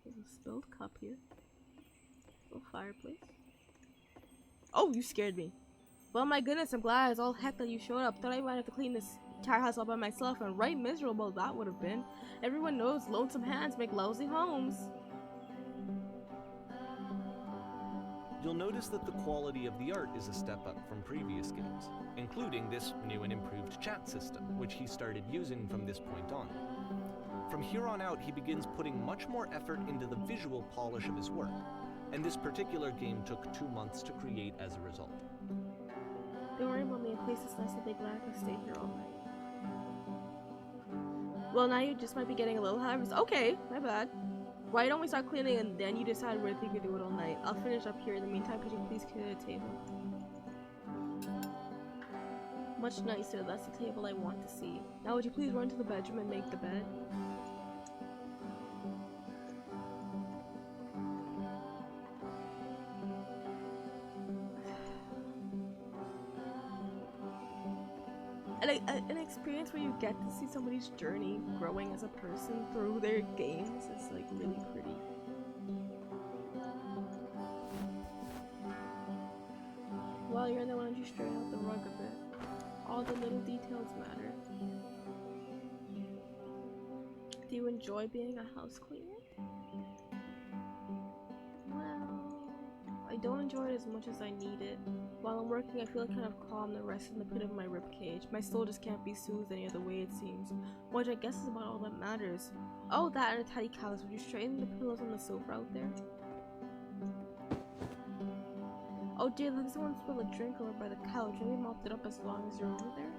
There's a spilled cup here. A fireplace. Oh, you scared me. Well, my goodness, I'm glad as all heck that you showed up. Thought I might have to clean this entire house all by myself, and right miserable that would have been. Everyone knows lonesome hands make lousy homes. You'll notice that the quality of the art is a step up from previous games, including this new and improved chat system, which he started using from this point on. From here on out, he begins putting much more effort into the visual polish of his work, and this particular game took 2 months to create as a result. Don't worry about me, a place is nice and big, glad I can stay here all night. Well, now you just might be getting a little high. Okay, my bad. Why don't we start cleaning and then you decide where you can do it all night? I'll finish up here. In the meantime, could you please clear the table? Much nicer. That's the table I want to see. Now would you please run to the bedroom and make the bed? An experience where you get to see somebody's journey growing as a person through their games is like really pretty. While you're in there, why don't you straighten out the rug a bit? All the little details matter. Do you enjoy being a house cleaner? Well, I don't enjoy it as much as I need it. While I'm working, I feel kind of calm and rest in the pit of my ribcage. My soul just can't be soothed any other way, it seems. Which I guess is about all that matters. Oh, that and a teddy couch. Would you straighten the pillows on the sofa out there? Oh dear, look, someone spilled a drink over by the couch. Maybe mopped it up as long as you're over there.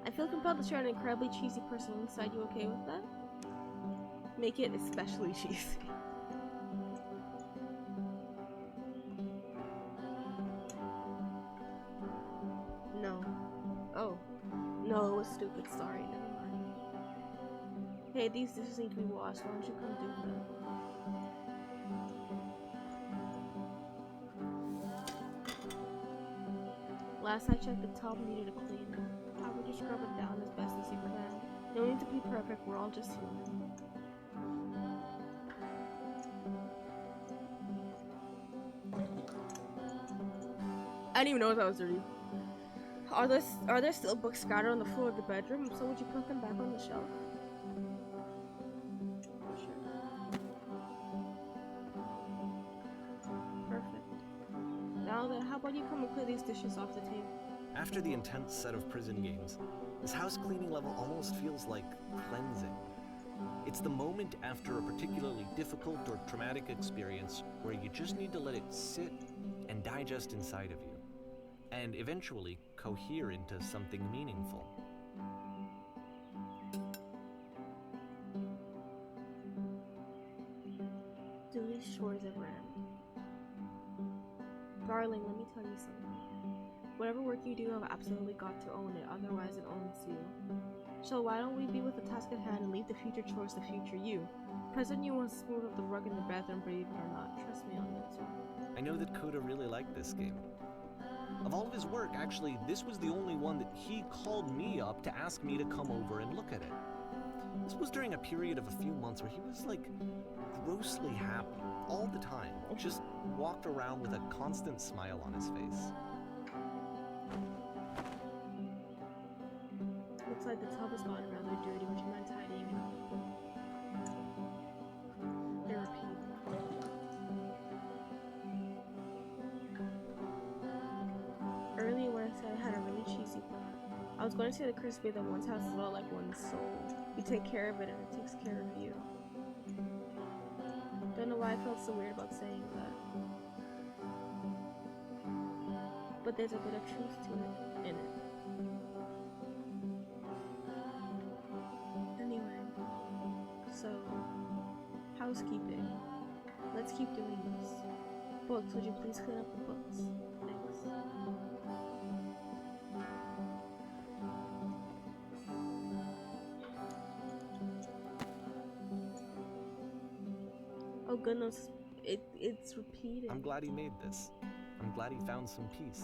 I feel compelled to share an incredibly cheesy personal insight. You okay with that? Make it especially cheesy. No. Oh. No, it was stupid. Sorry, never mind. Hey, these dishes need to be washed. Why don't you come do that? Last I checked, the top needed a clean. How would you scrub it down as best as you can? No need to be perfect, we're all just human. I didn't even know that was dirty. Are there still books scattered on the floor of the bedroom? So would you put them back on the shelf? Sure. Perfect. Now then, how about you come and clear these dishes off the table? After the intense set of prison games, this house cleaning level almost feels like cleansing. It's the moment after a particularly difficult or traumatic experience where you just need to let it sit and digest inside of you, and eventually cohere into something meaningful. Do these chores ever end? Darling, let me tell you something. Whatever work you do, you have absolutely got to own it, otherwise it owns you. So why don't we be with the task at hand and leave the future chores to future you? Present you wants to smooth up the rug in the bathroom, believe it or not. Trust me on this one. I know that Coda really liked this game. Of all of his work, actually, this was the only one that he called me up to ask me to come over and look at it. This was during a period of a few months where he was like grossly happy all the time. Just walked around with a constant smile on his face. Looks like the tub has gotten rather dirty, which meant tidying it up. Therapy. Earlier when I said I had a really cheesy thought, I was going to say the crispy that one's house is all like one's soul. You take care of it and it takes care of you. Don't know why I felt so weird about saying that. But there's a bit of truth to it, in it. Anyway, so, housekeeping. Let's keep doing this. Books, would you please clean up the books? Thanks. Oh goodness, it's repeating. I'm glad he made this. I'm glad he found some peace.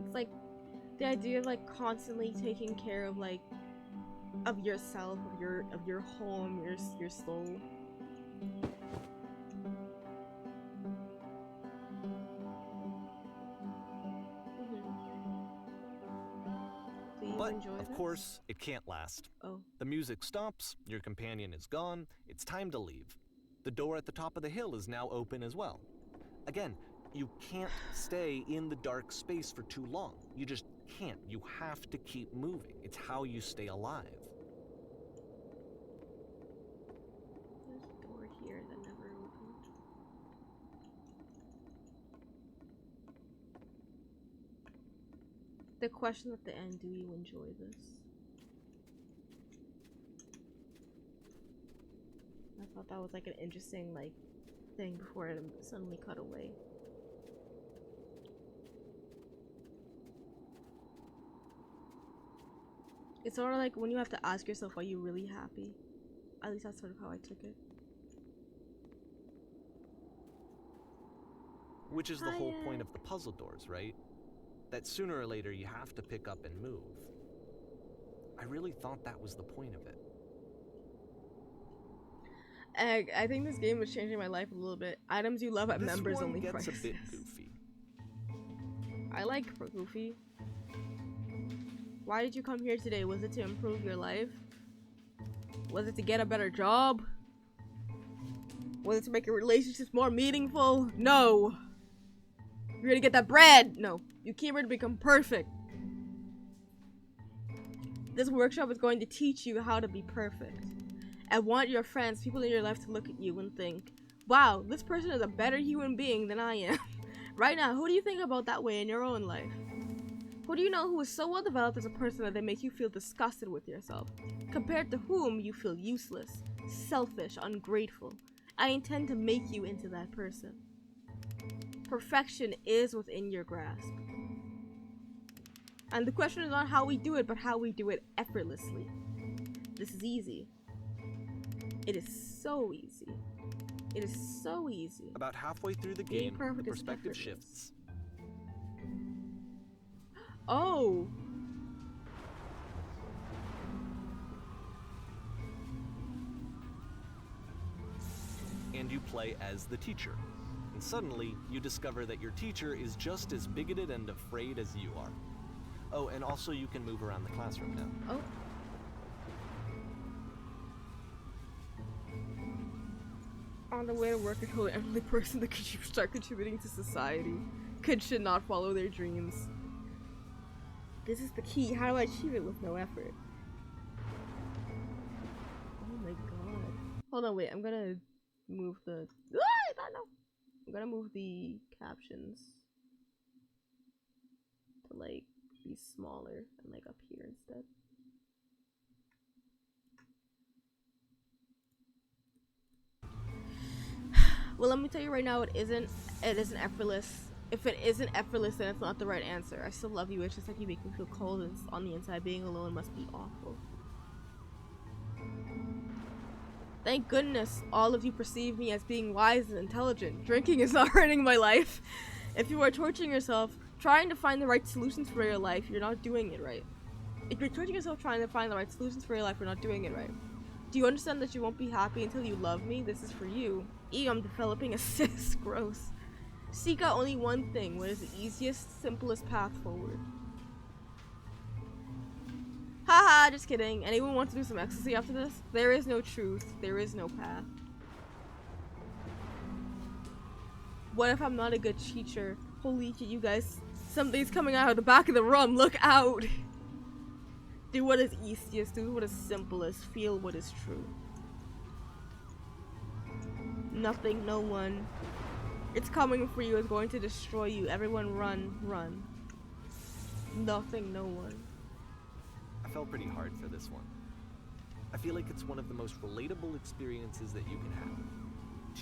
It's like the idea of like constantly taking care of like of yourself, of your home, your soul. Do you But, enjoy of this? course, it can't last. Oh. The music stops, your companion is gone, it's time to leave. The door at the top of the hill is now open as well. Again, you can't stay in the dark space for too long. You just can't. You have to keep moving. It's how you stay alive. There's a door here that never opened. The question at the end, do you enjoy this? I thought that was like an interesting like thing before it suddenly cut away. It's sort of like when you have to ask yourself, are you really happy? At least that's sort of how I took it. Which is the whole point of the puzzle doors, right? That sooner or later you have to pick up and move. I really thought that was the point of it. I think this game was changing my life a little bit. Items you love at members only prices. This one gets a bit goofy. I like goofy. Why did you come here today? Was it to improve your life? Was it to get a better job? Was it to make your relationships more meaningful? No. You're gonna get that bread. No. You came here to become perfect. This workshop is going to teach you how to be perfect. I want your friends, people in your life, to look at you and think, wow, this person is a better human being than I am. Right now, who do you think about that way in your own life? Who do you know who is so well developed as a person that they make you feel disgusted with yourself? Compared to whom you feel useless, selfish, ungrateful. I intend to make you into that person. Perfection is within your grasp. And the question is not how we do it, but how we do it effortlessly. This is easy. It is so easy. It is so easy. About halfway through the game, the perspective shifts. Oh! And you play as the teacher. And suddenly, you discover that your teacher is just as bigoted and afraid as you are. Oh, and also you can move around the classroom now. Oh. On the way to work, I told every person that could start contributing to society. Kids should not follow their dreams. This is the key. How do I achieve it with no effort? Oh my god. Hold on, wait. I'm gonna move the... I'm gonna move the captions to, like, be smaller and, like, up here instead. Well, let me tell you right now, it isn't effortless. If it isn't effortless, then it's not the right answer. I still love you. It's just like you make me feel cold and on the inside. Being alone must be awful. Thank goodness all of you perceive me as being wise and intelligent. Drinking is not hurting my life. If you are torturing yourself, trying to find the right solutions for your life, you're not doing it right. If you're torturing yourself trying to find the right solutions for your life, you're not doing it right. Do you understand that you won't be happy until you love me? This is for you. I'm developing a cyst. Gross. Seek out only one thing. What is the easiest, simplest path forward? Haha, just kidding. Anyone want to do some ecstasy after this? There is no truth. There is no path. What if I'm not a good teacher? Holy shit, you guys. Something's coming out of the back of the room. Look out. Do what is easiest. Do what is simplest. Feel what is true. Nothing, no one. It's coming for you. It's going to destroy you. Everyone run, run. Nothing, no one. I felt pretty hard for this one. I feel like it's one of the most relatable experiences that you can have.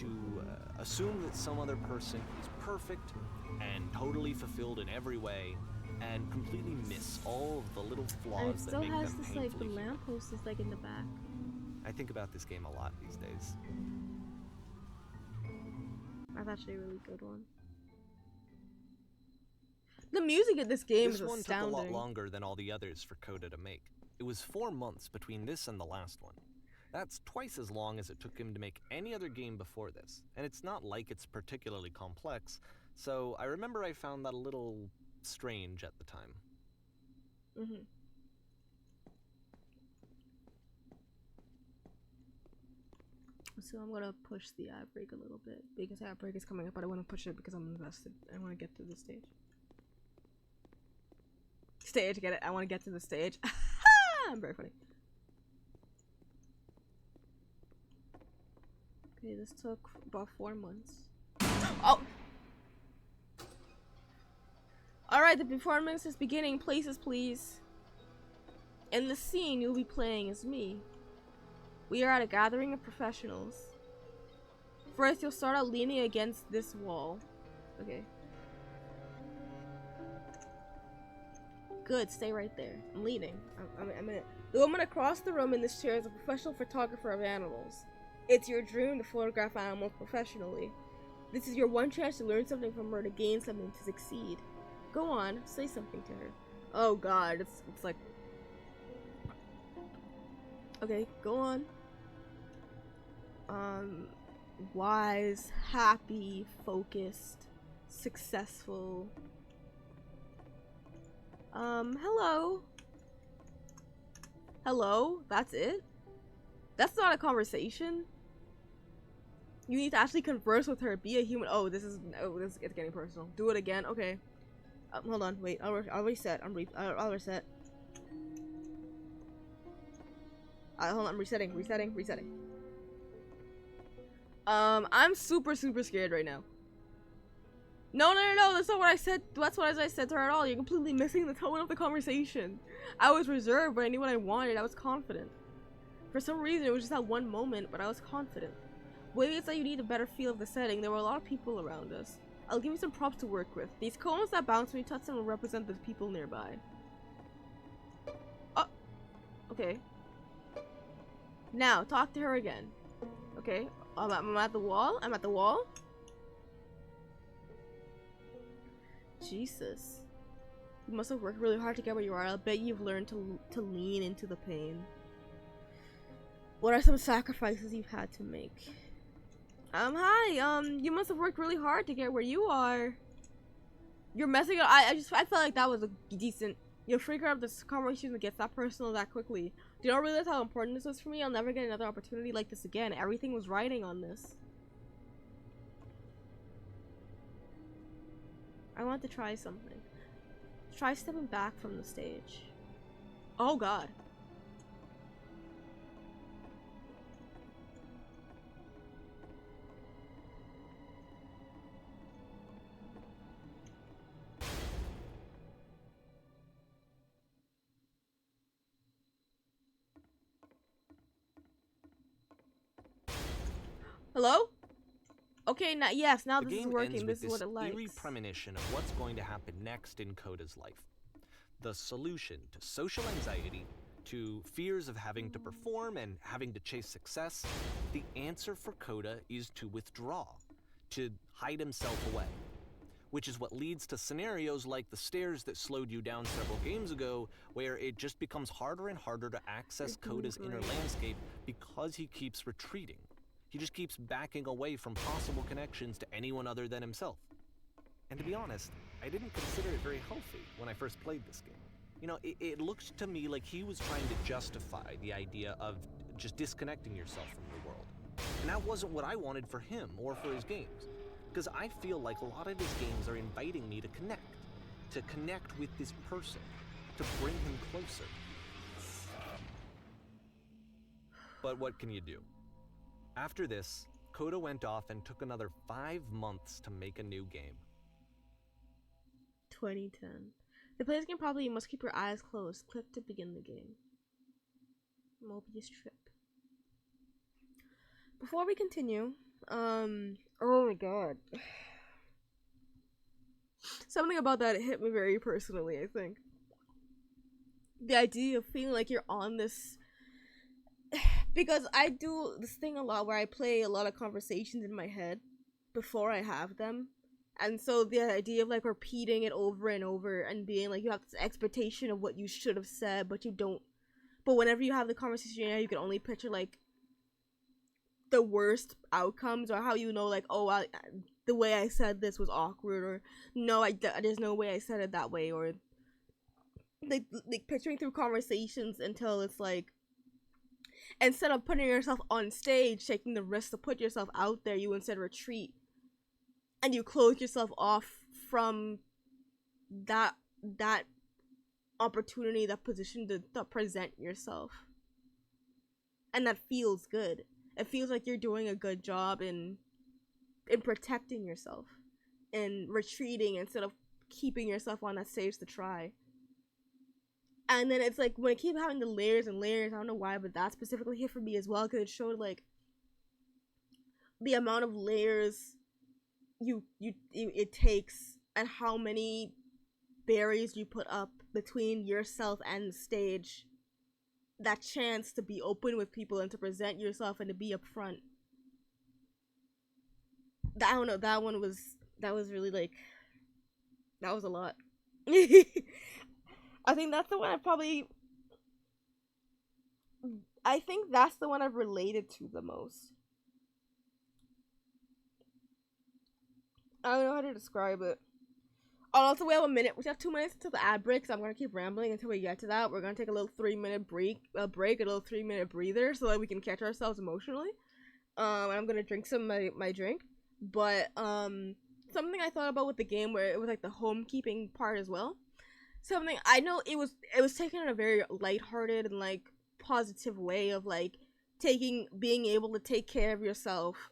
To assume that some other person is perfect and totally fulfilled in every way, and completely miss all of the little flaws that make them painfully human. And it still has this, like, the lamppost is, like, in the back. I think about this game a lot these days. That's actually a really good one. The music in this game is astounding. This one took a lot longer than all the others for Coda to make. It was 4 months between this and the last one. That's twice as long as it took him to make any other game before this, and it's not like it's particularly complex, so I remember I found that a little strange at the time. Mm-hmm. So I'm gonna push the ad break a little bit because ad break is coming up, but I want to push it because I'm invested. I want to get to the stage. Get it? I want to get to the stage. I'm very funny. Okay, this took about 4 months. Oh! Alright, the performance is beginning. Places, please. In the scene, you'll be playing as me. We are at a gathering of professionals. First, you'll start out leaning against this wall. Okay. Good, stay right there. I'm leaning. The woman across the room in this chair is a professional photographer of animals. It's your dream to photograph animals professionally. This is your one chance to learn something from her, to gain something, to succeed. Go on, say something to her. Oh god, it's like... Okay, go on. Wise, happy, focused, successful. Hello? Hello? That's it? That's not a conversation? You need to actually converse with her, be a human. It's getting personal. Do it again, okay. Hold on, wait, I'll reset, I'll reset. Hold on, I'm resetting. I'm super scared right now. No, that's not what I said. That's what I said to her at all. You're completely missing the tone of the conversation. I was reserved, but I knew what I wanted. I was confident. For some reason, it was just that one moment, but I was confident. Maybe it's that you need a better feel of the setting. There were a lot of people around us. I'll give you some props to work with. These cones that bounce when you touch them will represent the people nearby. Oh, okay. Now, talk to her again. Okay, I'm at the wall. I'm at the wall. Jesus. You must have worked really hard to get where you are. I'll bet you've learned to lean into the pain. What are some sacrifices you've had to make? Hi, you must have worked really hard to get where you are. You're messing up. I felt like that was a decent. You're freaking out this conversation that gets that personal that quickly. Do you not realize how important this was for me? I'll never get another opportunity like this again. Everything was riding on this. I want to try something. Try stepping back from the stage. Oh god. Hello? Okay, now yes, now this is working. This is what it likes. Eerie premonition of what's going to happen next in Coda's life. The solution to social anxiety, to fears of having to perform and having to chase success, the answer for Coda is to withdraw, to hide himself away. Which is what leads to scenarios like the stairs that slowed you down several games ago, where it just becomes harder and harder to access Coda's inner landscape because he keeps retreating. He just keeps backing away from possible connections to anyone other than himself. And to be honest, I didn't consider it very healthy when I first played this game. You know, it looked to me like he was trying to justify the idea of just disconnecting yourself from the world. And that wasn't what I wanted for him or for his games. Because I feel like a lot of his games are inviting me to connect with this person, to bring him closer. But what can you do? After this, Coda went off and took another 5 months to make a new game. 2010. To play this game properly, you must keep your eyes closed. Click to begin the game. Mobius trip. Before we continue, oh my god. Something about that hit me very personally, I think. The idea of feeling like you're on this... Because I do this thing a lot where I play a lot of conversations in my head before I have them. And so the idea of like repeating it over and over and being like you have this expectation of what you should have said, but you don't. But whenever you have the conversation, you can only picture like the worst outcomes, or how you know like, oh, the way I said this was awkward, or no, there's no way I said it that way, or like picturing through conversations until it's like, instead of putting yourself on stage, taking the risk to put yourself out there, you instead retreat. And you close yourself off from that opportunity, that position to present yourself. And that feels good. It feels like you're doing a good job in protecting yourself. In retreating instead of keeping yourself on that stage to try. And then it's like, when it keeps having the layers and layers, I don't know why, but that specifically hit for me as well, because it showed like the amount of layers it takes, and how many barriers you put up between yourself and the stage. That chance to be open with people and to present yourself and to be upfront. I don't know, that was really like, that was a lot. I think that's the one I think that's the one I've related to the most. I don't know how to describe it. Oh, also, we have a minute. We have 2 minutes until the ad break, so I'm gonna keep rambling until we get to that. We're gonna take a little 3-minute break, a little 3-minute breather, so that we can catch ourselves emotionally. And I'm gonna drink some of my drink. But something I thought about with the game, where it was like the homekeeping part as well. Something I know it was taken in a very lighthearted and like positive way of like being able to take care of yourself.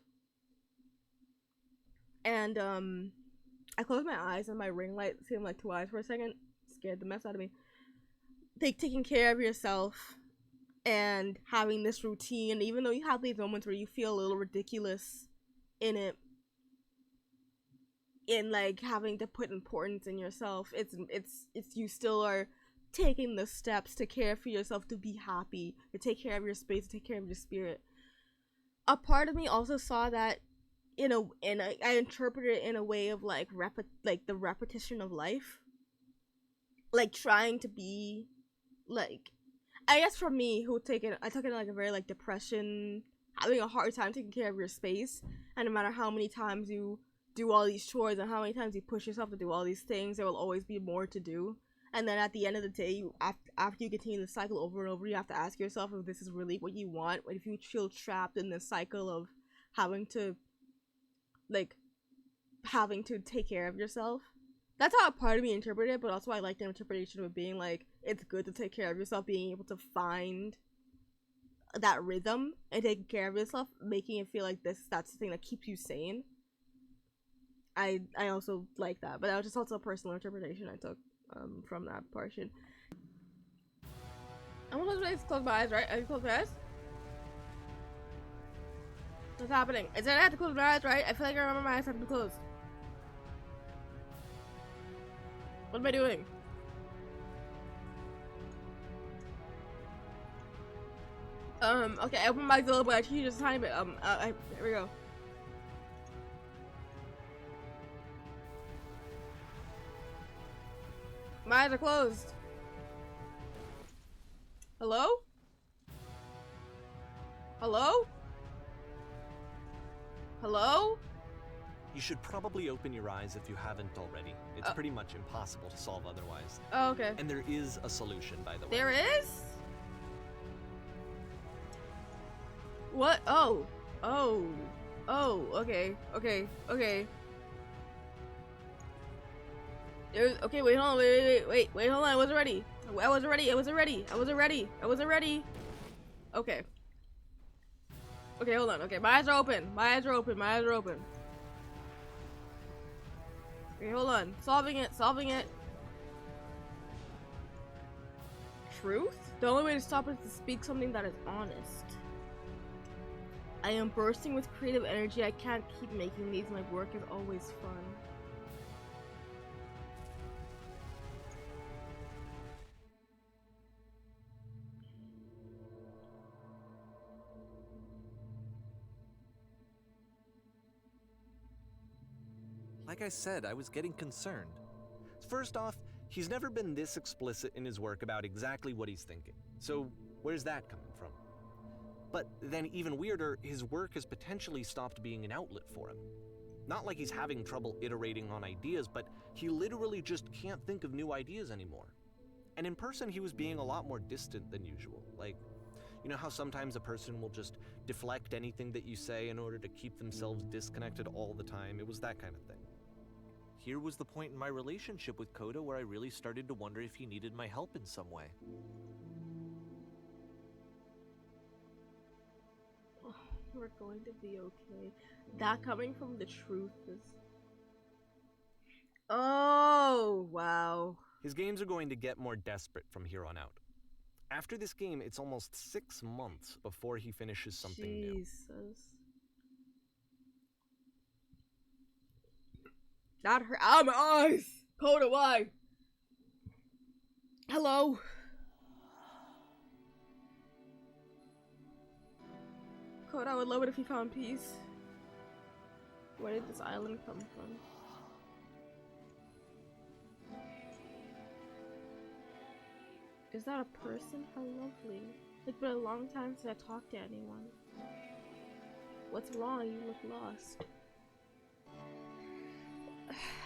And I closed my eyes and my ring light seemed like 2 eyes for a second. Scared the mess out of me. Taking care of yourself and having this routine, even though you have these moments where you feel a little ridiculous in it, in like having to put importance in yourself, it's you still are taking the steps to care for yourself, to be happy, to take care of your space, to take care of your spirit. A part of me also saw that I interpreted it in a way of like the repetition of life, like trying to be like, I guess for me, I took it like a very like depression, having a hard time taking care of your space, and no matter how many times you do all these chores and how many times you push yourself to do all these things, there will always be more to do. And then at the end of the day, after you continue the cycle over and over, you have to ask yourself if this is really what you want. If you feel trapped in this cycle of having to take care of yourself. That's how a part of me interpreted it, but also I like the interpretation of being like, it's good to take care of yourself, being able to find that rhythm and taking care of yourself, making it feel like that's the thing that keeps you sane. I also like that, but that was just also a personal interpretation I took from that portion. I'm supposed to close my eyes, right? I close my eyes? What's happening? I said I have to close my eyes, right? I feel like I remember my eyes have to be closed. What am I doing? Okay, I opened my eyes a little bit, actually just a tiny bit. Here we go. My eyes are closed. Hello? Hello? Hello? You should probably open your eyes if you haven't already. It's pretty much impossible to solve otherwise. Oh, okay. And there is a solution, by the way. There is? What? Oh. Oh. Oh, okay. Okay. Okay. Okay, wait, hold on, wait, hold on, I wasn't ready. I wasn't ready. Okay. Okay, hold on. Okay, my eyes are open. Okay, hold on. Solving it. Truth? The only way to stop it is to speak something that is honest. I am bursting with creative energy. I can't keep making these. My work is always fun. Like I said, I was getting concerned. First off, he's never been this explicit in his work about exactly what he's thinking. So where's that coming from? But then even weirder, his work has potentially stopped being an outlet for him. Not like he's having trouble iterating on ideas, but he literally just can't think of new ideas anymore. And in person, he was being a lot more distant than usual. Like, you know how sometimes a person will just deflect anything that you say in order to keep themselves disconnected all the time? It was that kind of thing. Here was the point in my relationship with Koda where I really started to wonder if he needed my help in some way. Oh, we're going to be okay. That coming from the truth is... Oh, wow. His games are going to get more desperate from here on out. After this game, it's almost 6 months before he finishes something new. That hurt. Ow, my eyes! Koda, why? Hello? Koda, I would love it if you found peace. Where did this island come from? Is that a person? How lovely. It's been a long time since I talked to anyone. What's wrong? You look lost.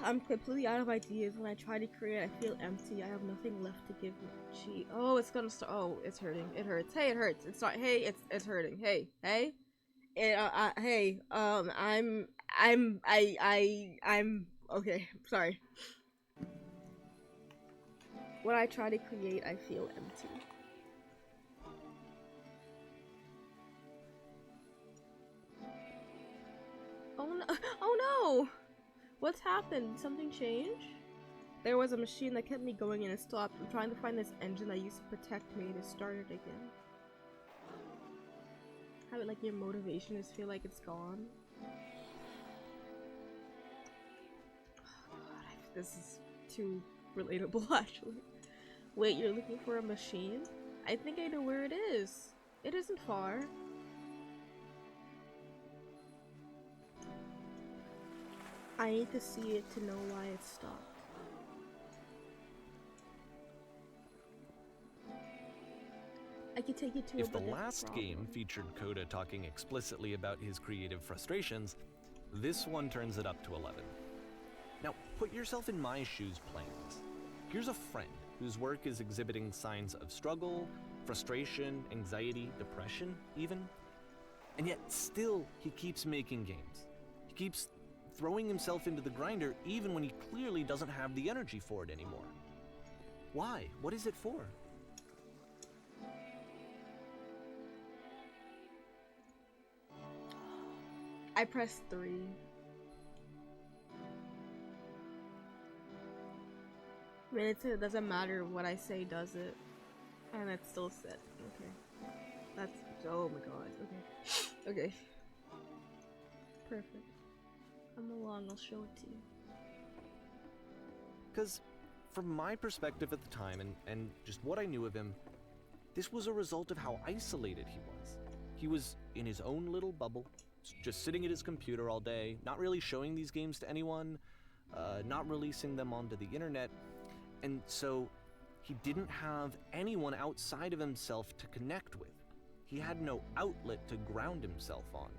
I'm completely out of ideas. When I try to create, I feel empty. I have nothing left to give. Gee. Oh, it's gonna start. Oh, it's hurting. It hurts. Hey, it hurts. It's not. Hey, it's hurting. Hey. Hey. Hey. I'm okay. Sorry. When I try to create, I feel empty. Oh no! Oh no! What's happened? Something changed? There was a machine that kept me going and it stopped. I'm trying to find this engine that used to protect me to start it again. How it, like, your motivation is feel like it's gone. Oh god, this is too relatable actually. Wait, you're looking for a machine? I think I know where it is. It isn't far. I need to see it to know why it stopped. I could take you to If the last game featured Coda talking explicitly about his creative frustrations, this one turns it up to 11. Now, put yourself in my shoes playing this. Here's a friend whose work is exhibiting signs of struggle, frustration, anxiety, depression, even. And yet, still, he keeps making games. He keeps throwing himself into the grinder even when he clearly doesn't have the energy for it anymore. Why? What is it for? I pressed 3. I mean, it doesn't matter what I say, does it? And it's still set. Okay. That's. Oh my god. Okay. Okay. Perfect. Come along, I'll show it to you. Because, from my perspective at the time, and just what I knew of him, this was a result of how isolated he was. He was in his own little bubble, just sitting at his computer all day, not really showing these games to anyone, not releasing them onto the internet, and so he didn't have anyone outside of himself to connect with. He had no outlet to ground himself on.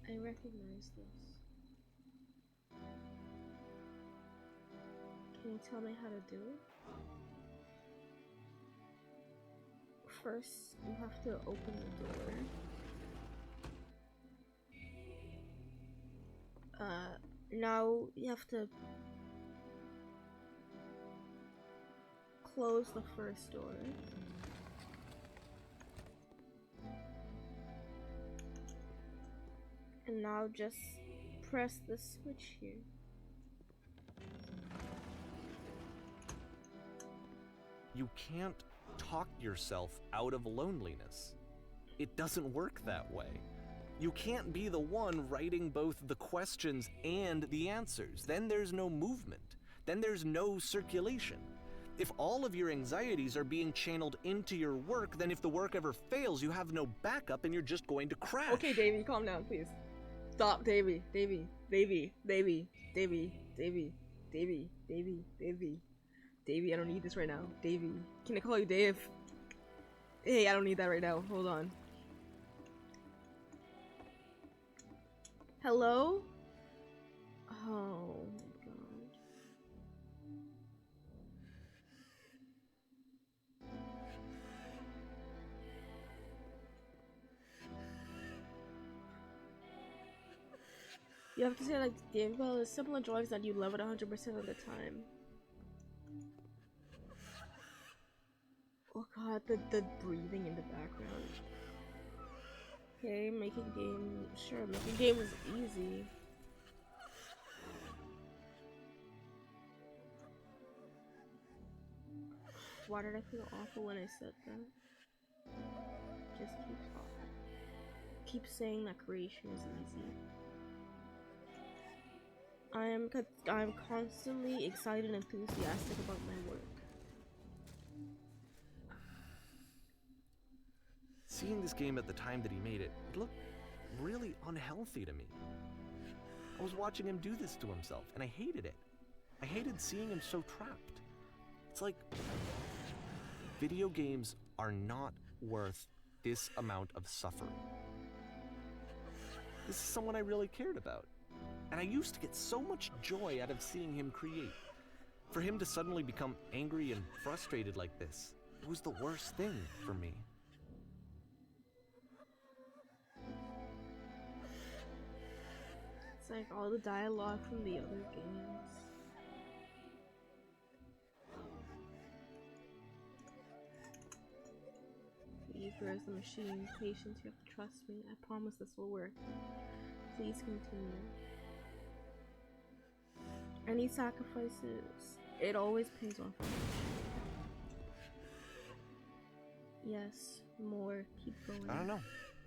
I recognize this. Can you tell me how to do it? First, you have to open the door. Now you have to close the first door. And now just press the switch here. You can't talk yourself out of loneliness. It doesn't work that way. You can't be the one writing both the questions and the answers. Then there's no movement. Then there's no circulation. If all of your anxieties are being channeled into your work, then if the work ever fails, you have no backup and you're just going to crash. Okay, Davey, calm down, please. Stop, Davey, Davey, Davey, Davey, Davey, Davey, Davey, Davey, Davey. Davey, I don't need this right now. Davey. Can I call you Dave? Hey, I don't need that right now. Hold on. Hello? Oh my god. You have to say like, Dave, well, it's simple enjoys that you love it 100% of the time. Oh god, the breathing in the background. Okay, making game. Sure, making game is easy. Why did I feel awful when I said that? Just keep saying that creation is easy. I'm constantly excited and enthusiastic about my work. Seeing this game at the time that he made it, it looked really unhealthy to me. I was watching him do this to himself, and I hated it. I hated seeing him so trapped. It's like, video games are not worth this amount of suffering. This is someone I really cared about, and I used to get so much joy out of seeing him create. For him to suddenly become angry and frustrated like this, it was the worst thing for me. It's like all the dialogue from the other games. Please safer as the machine. Patience, you have to trust me. I promise this will work. Please continue. Any sacrifices, it always pays off. Yes, more. Keep going. I don't know.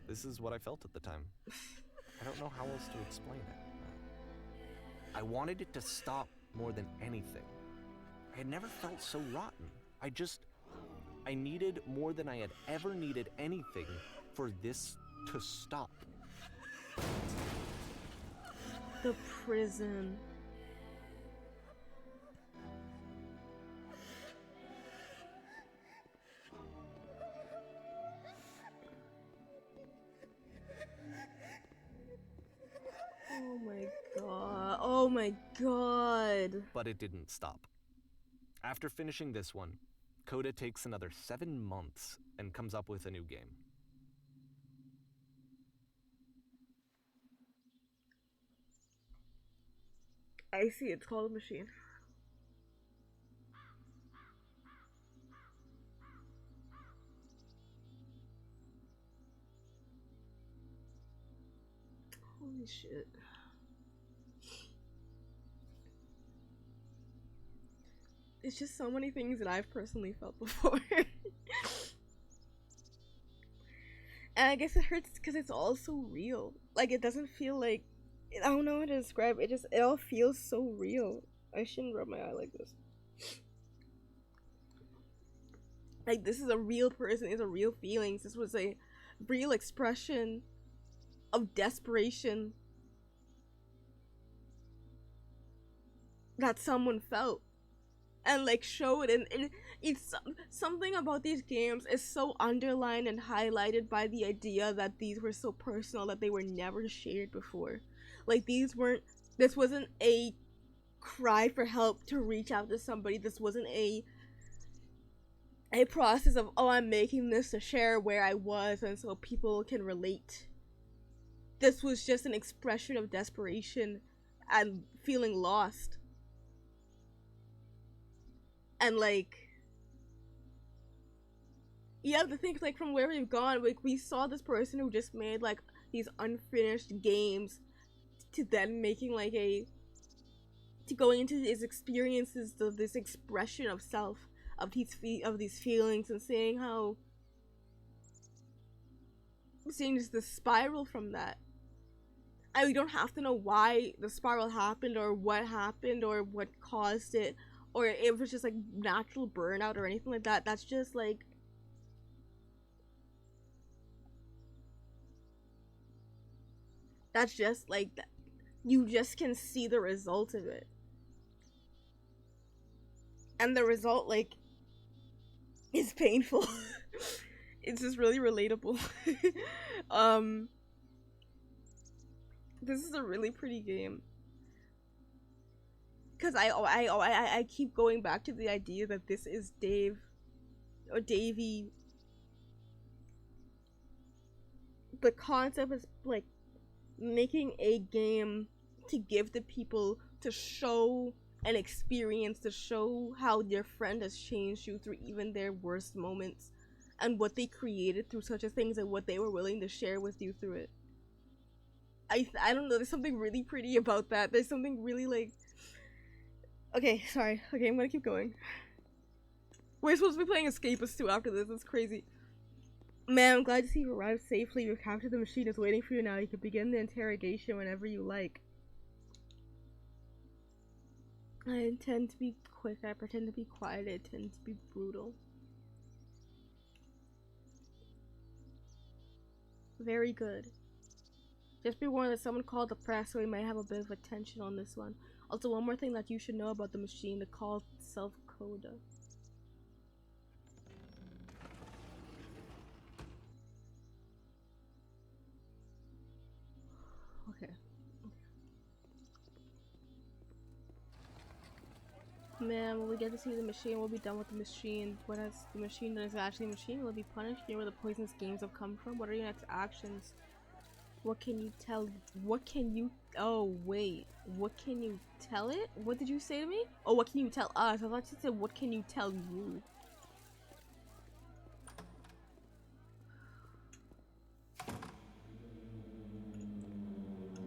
This is what I felt at the time. I don't know how else to explain it. I wanted it to stop more than anything. I had never felt so rotten. I needed more than I had ever needed anything for this to stop. The prison. Oh my god. Oh my god. But it didn't stop. After finishing this one, Coda takes another 7 months and comes up with a new game. I see, it's called a machine. Holy shit. It's just so many things that I've personally felt before. And I guess it hurts because it's all so real. Like, it doesn't feel like, I don't know how to describe it. It all feels so real. I shouldn't rub my eye like this. Like, this is a real person. These are real feelings. This was a real expression of desperation that someone felt. And like showed, and it's something about these games is so underlined and highlighted by the idea that these were so personal that they were never shared before. Like, this wasn't a cry for help to reach out to somebody. This wasn't a process of, oh, I'm making this to share where I was and so people can relate. This was just an expression of desperation and feeling lost. And like, you have to think, like, from where we've gone, like, we saw this person who just made like these unfinished games to then making like to going into his experiences of this expression of self, of these feelings, and seeing just the spiral from that. And we don't have to know why the spiral happened or what caused it, or if it was just like natural burnout or anything like that. That's just like, you just can see the result of it. And the result, like, is painful. It's just really relatable. This is a really pretty game. Because I keep going back to the idea that this is Davey. The concept is like making a game to give to people, to show an experience, to show how their friend has changed you through even their worst moments, and what they created through such a things, and what they were willing to share with you through it. I don't know, there's something really pretty about that. There's something really like, okay, sorry. Okay, I'm gonna keep going. We're supposed to be playing Escapist 2 after this. It's crazy. Man, I'm glad to see you arrived safely. Your capture the machine is waiting for you now. You can begin the interrogation whenever you like. I intend to be quick. I pretend to be quiet. I intend to be brutal. Very good. Just be warned that someone called the press, so we might have a bit of attention on this one. Also, one more thing that you should know about the machine, the call itself Coda. Okay. Man, when we get to see the machine, we'll be done with the machine. What has the machine that is actually a machine? Will it be punished? You know where the poisonous games have come from? What are your next actions? What can you tell? What can you? Oh wait, what can you tell it? What did you say to me? Oh, what can you tell us? I thought you said, what can you tell you?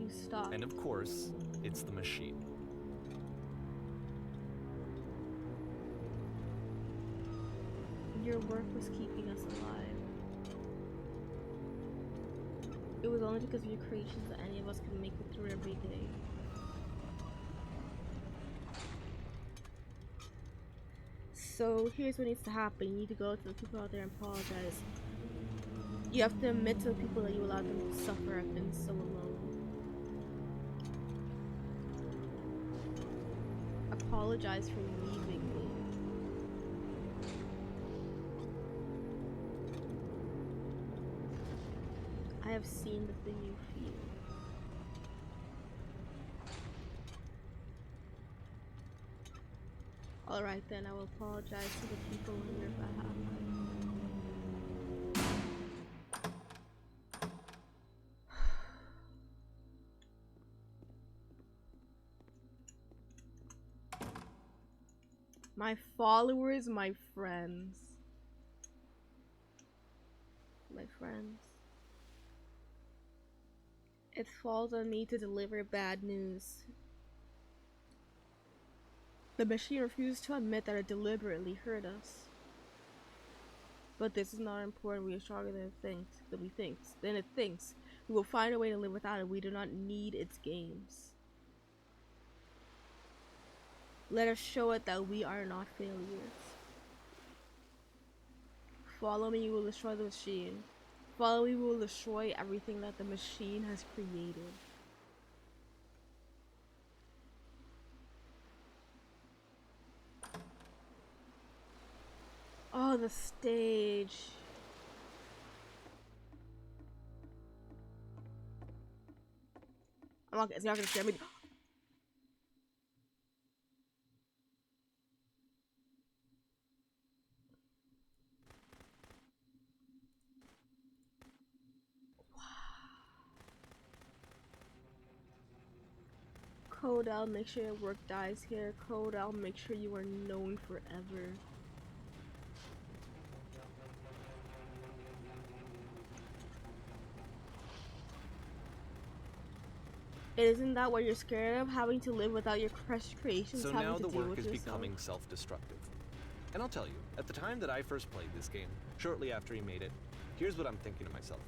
you stop. And of course, it's the machine. Your work was keeping us alive. It was only because of your creations that any of us could make it through every day. So here's what needs to happen. You need to go to the people out there and apologize. You have to admit to the people that you allowed them to suffer and been so alone. Apologize for leaving me. I have seen the thing you feel. Alright then, I will apologize to the people on your behalf. My followers, my friends. My friends. It falls on me to deliver bad news. The machine refuses to admit that it deliberately hurt us. But this is not important. We are stronger than it thinks. We will find a way to live without it. We do not need its games. Let us show it that we are not failures. Follow me, you will destroy the machine. Follow me, we will destroy everything that the machine has created. Oh, the stage. It's not gonna scare me. Code, I'll make sure your work dies here. Code, I'll make sure you are known forever. Isn't that what you're scared of? Having to live without your crushed creations? So having now to the deal work with is yourself? becoming self-destructive. And I'll tell you, at the time that I first played this game, shortly after he made it, here's what I'm thinking to myself.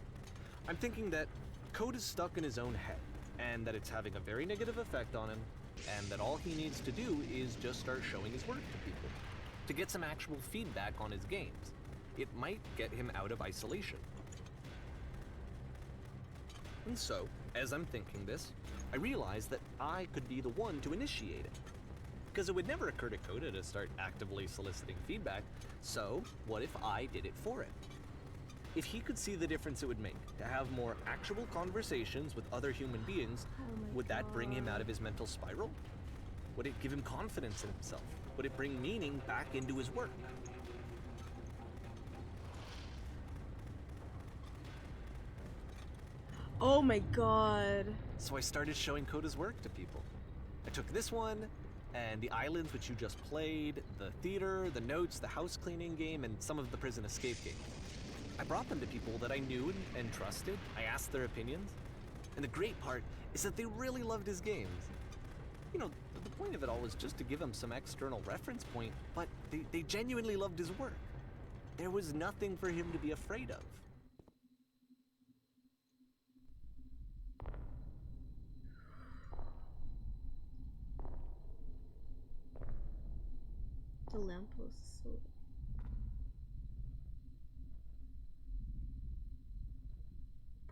I'm thinking that Code is stuck in his own head, and that it's having a very negative effect on him, and that all he needs to do is just start showing his work to people, to get some actual feedback on his games. It might get him out of isolation. And so, as I'm thinking this, I realize that I could be the one to initiate it. Because it would never occur to Coda to start actively soliciting feedback, so what if I did it for him? If he could see the difference it would make to have more actual conversations with other human beings, would that bring him out of his mental spiral? Would it give him confidence in himself? Would it bring meaning back into his work? Oh my god. So I started showing Coda's work to people. I took this one, and the islands which you just played, the theater, the notes, the house cleaning game, and some of the prison escape games. I brought them to people that I knew and trusted. I asked their opinions. And the great part is that they really loved his games. You know, the point of it all was just to give them some external reference point, but they genuinely loved his work. There was nothing for him to be afraid of. The lamppost is so...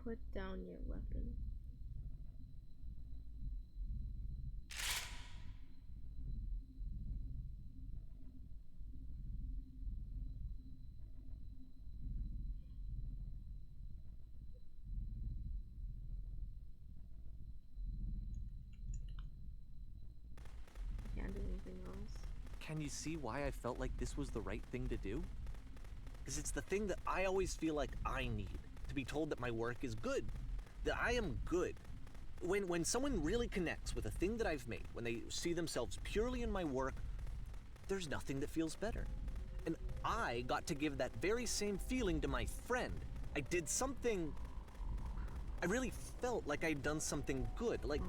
Put down your weapon. Can't do anything else. Can you see why I felt like this was the right thing to do? Because it's the thing that I always feel like I need, to be told that my work is good, that I am good. When someone really connects with a thing that I've made, when they see themselves purely in my work, there's nothing that feels better. And I got to give that very same feeling to my friend. I did something I really felt like I'd done something good, like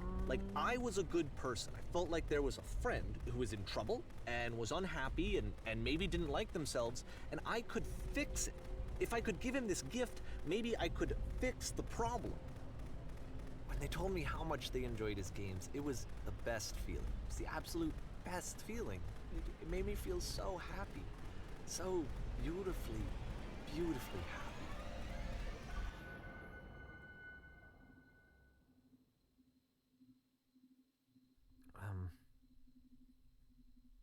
I was a good person. I felt like there was a friend who was in trouble and was unhappy and maybe didn't like themselves, and I could fix it. If I could give him this gift, maybe I could fix the problem. When they told me how much they enjoyed his games, it was the best feeling. It was the absolute best feeling. It made me feel so happy, so beautifully, beautifully happy.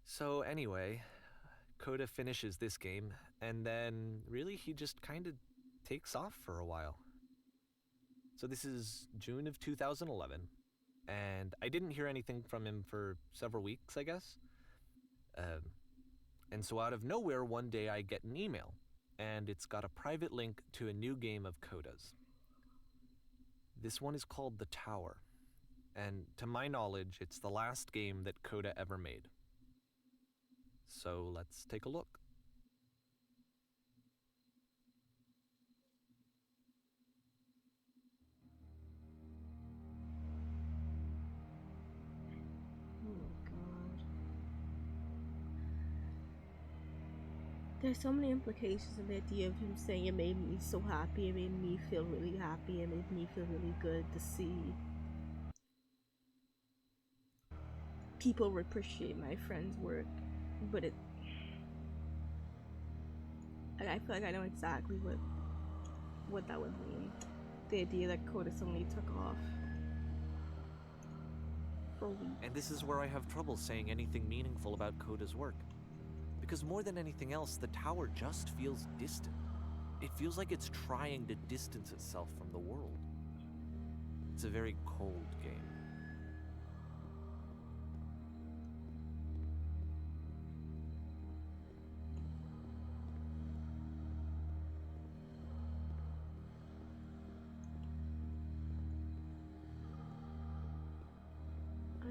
So anyway, Coda finishes this game, and then really he just kind of takes off for a while. So this is June of 2011, and I didn't hear anything from him for several weeks, I guess. And so out of nowhere, one day I get an email, and it's got a private link to a new game of Coda's. This one is called The Tower, and to my knowledge, it's the last game that Coda ever made. So let's take a look. There's so many implications in the idea of him saying it made me so happy, it made me feel really happy, it made me feel really good to see people appreciate my friend's work. But I feel like I know exactly what that would mean. The idea that Coda suddenly took off for a week. And this is where I have trouble saying anything meaningful about Coda's work. Because more than anything else, the tower just feels distant. It feels like it's trying to distance itself from the world. It's a very cold game.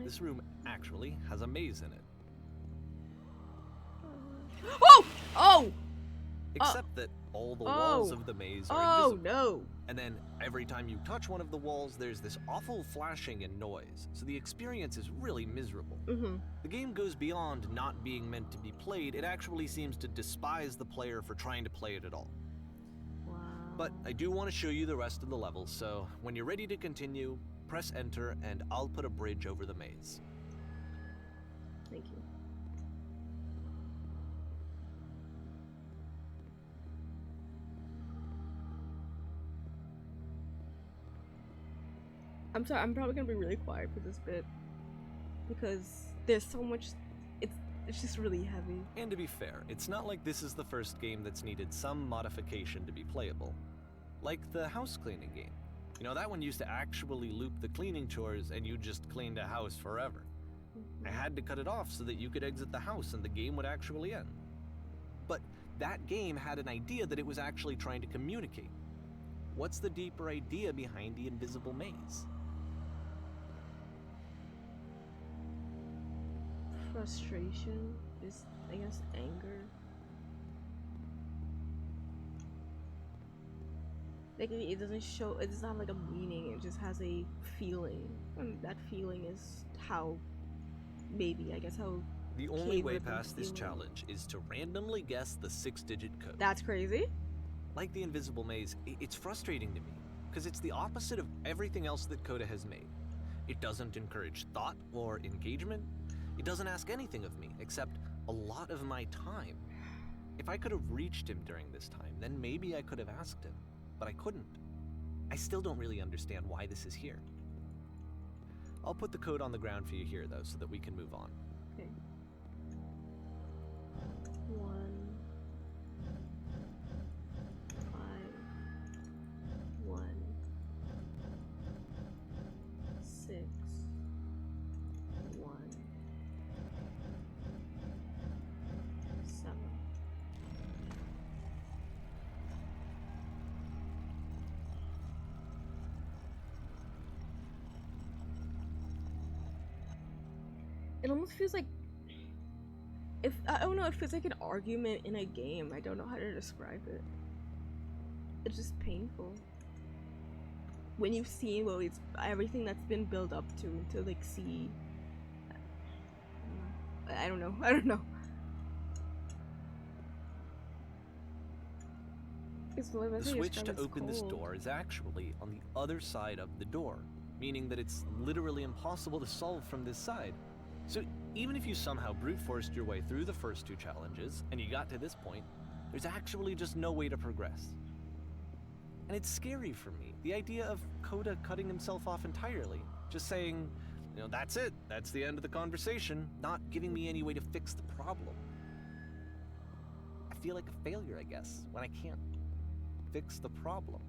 This room actually has a maze in it. Oh! Oh! Except that all the walls of the maze are invisible. No! And then every time you touch one of the walls, there's this awful flashing and noise. So the experience is really miserable. The game goes beyond not being meant to be played. It actually seems to despise the player for trying to play it at all. Wow. But I do want to show you the rest of the levels, so when you're ready to continue, press enter and I'll put a bridge over the maze. Thank you. I'm sorry, I'm probably gonna be really quiet for this bit because there's so much. It's just really heavy. And to be fair, it's not like this is the first game that's needed some modification to be playable. Like the house cleaning game. You know, that one used to actually loop the cleaning chores and you just cleaned a house forever. I had to cut it off so that you could exit the house and the game would actually end. But that game had an idea that it was actually trying to communicate. What's the deeper idea behind the invisible maze? Frustration is, I guess, anger. Like, it doesn't show, it doesn't have like a meaning, it just has a feeling. And that feeling is how, maybe, I guess how... The only way past this challenge is to randomly guess the 6-digit code. That's crazy. Like the invisible maze, it's frustrating to me, because it's the opposite of everything else that Coda has made. It doesn't encourage thought or engagement. It doesn't ask anything of me, except a lot of my time. If I could have reached him during this time, then maybe I could have asked him, but I couldn't. I still don't really understand why this is here. I'll put the code on the ground for you here, though, so that we can move on. Okay. 1, 5, 1, 6, 1, 7. It almost feels like, I don't know, it feels like an argument in a game. I don't know how to describe it. It's just painful. when you've seen what it's everything that's been built up to like see. I don't know. I don't know. The switch to open this door is actually on the other side of the door, meaning that it's literally impossible to solve from this side. So even if you somehow brute forced your way through the first 2 challenges and you got to this point, there's actually just no way to progress. And it's scary for me, the idea of Coda cutting himself off entirely, just saying, you know, that's it, that's the end of the conversation, not giving me any way to fix the problem. I feel like a failure, I guess, when I can't fix the problem.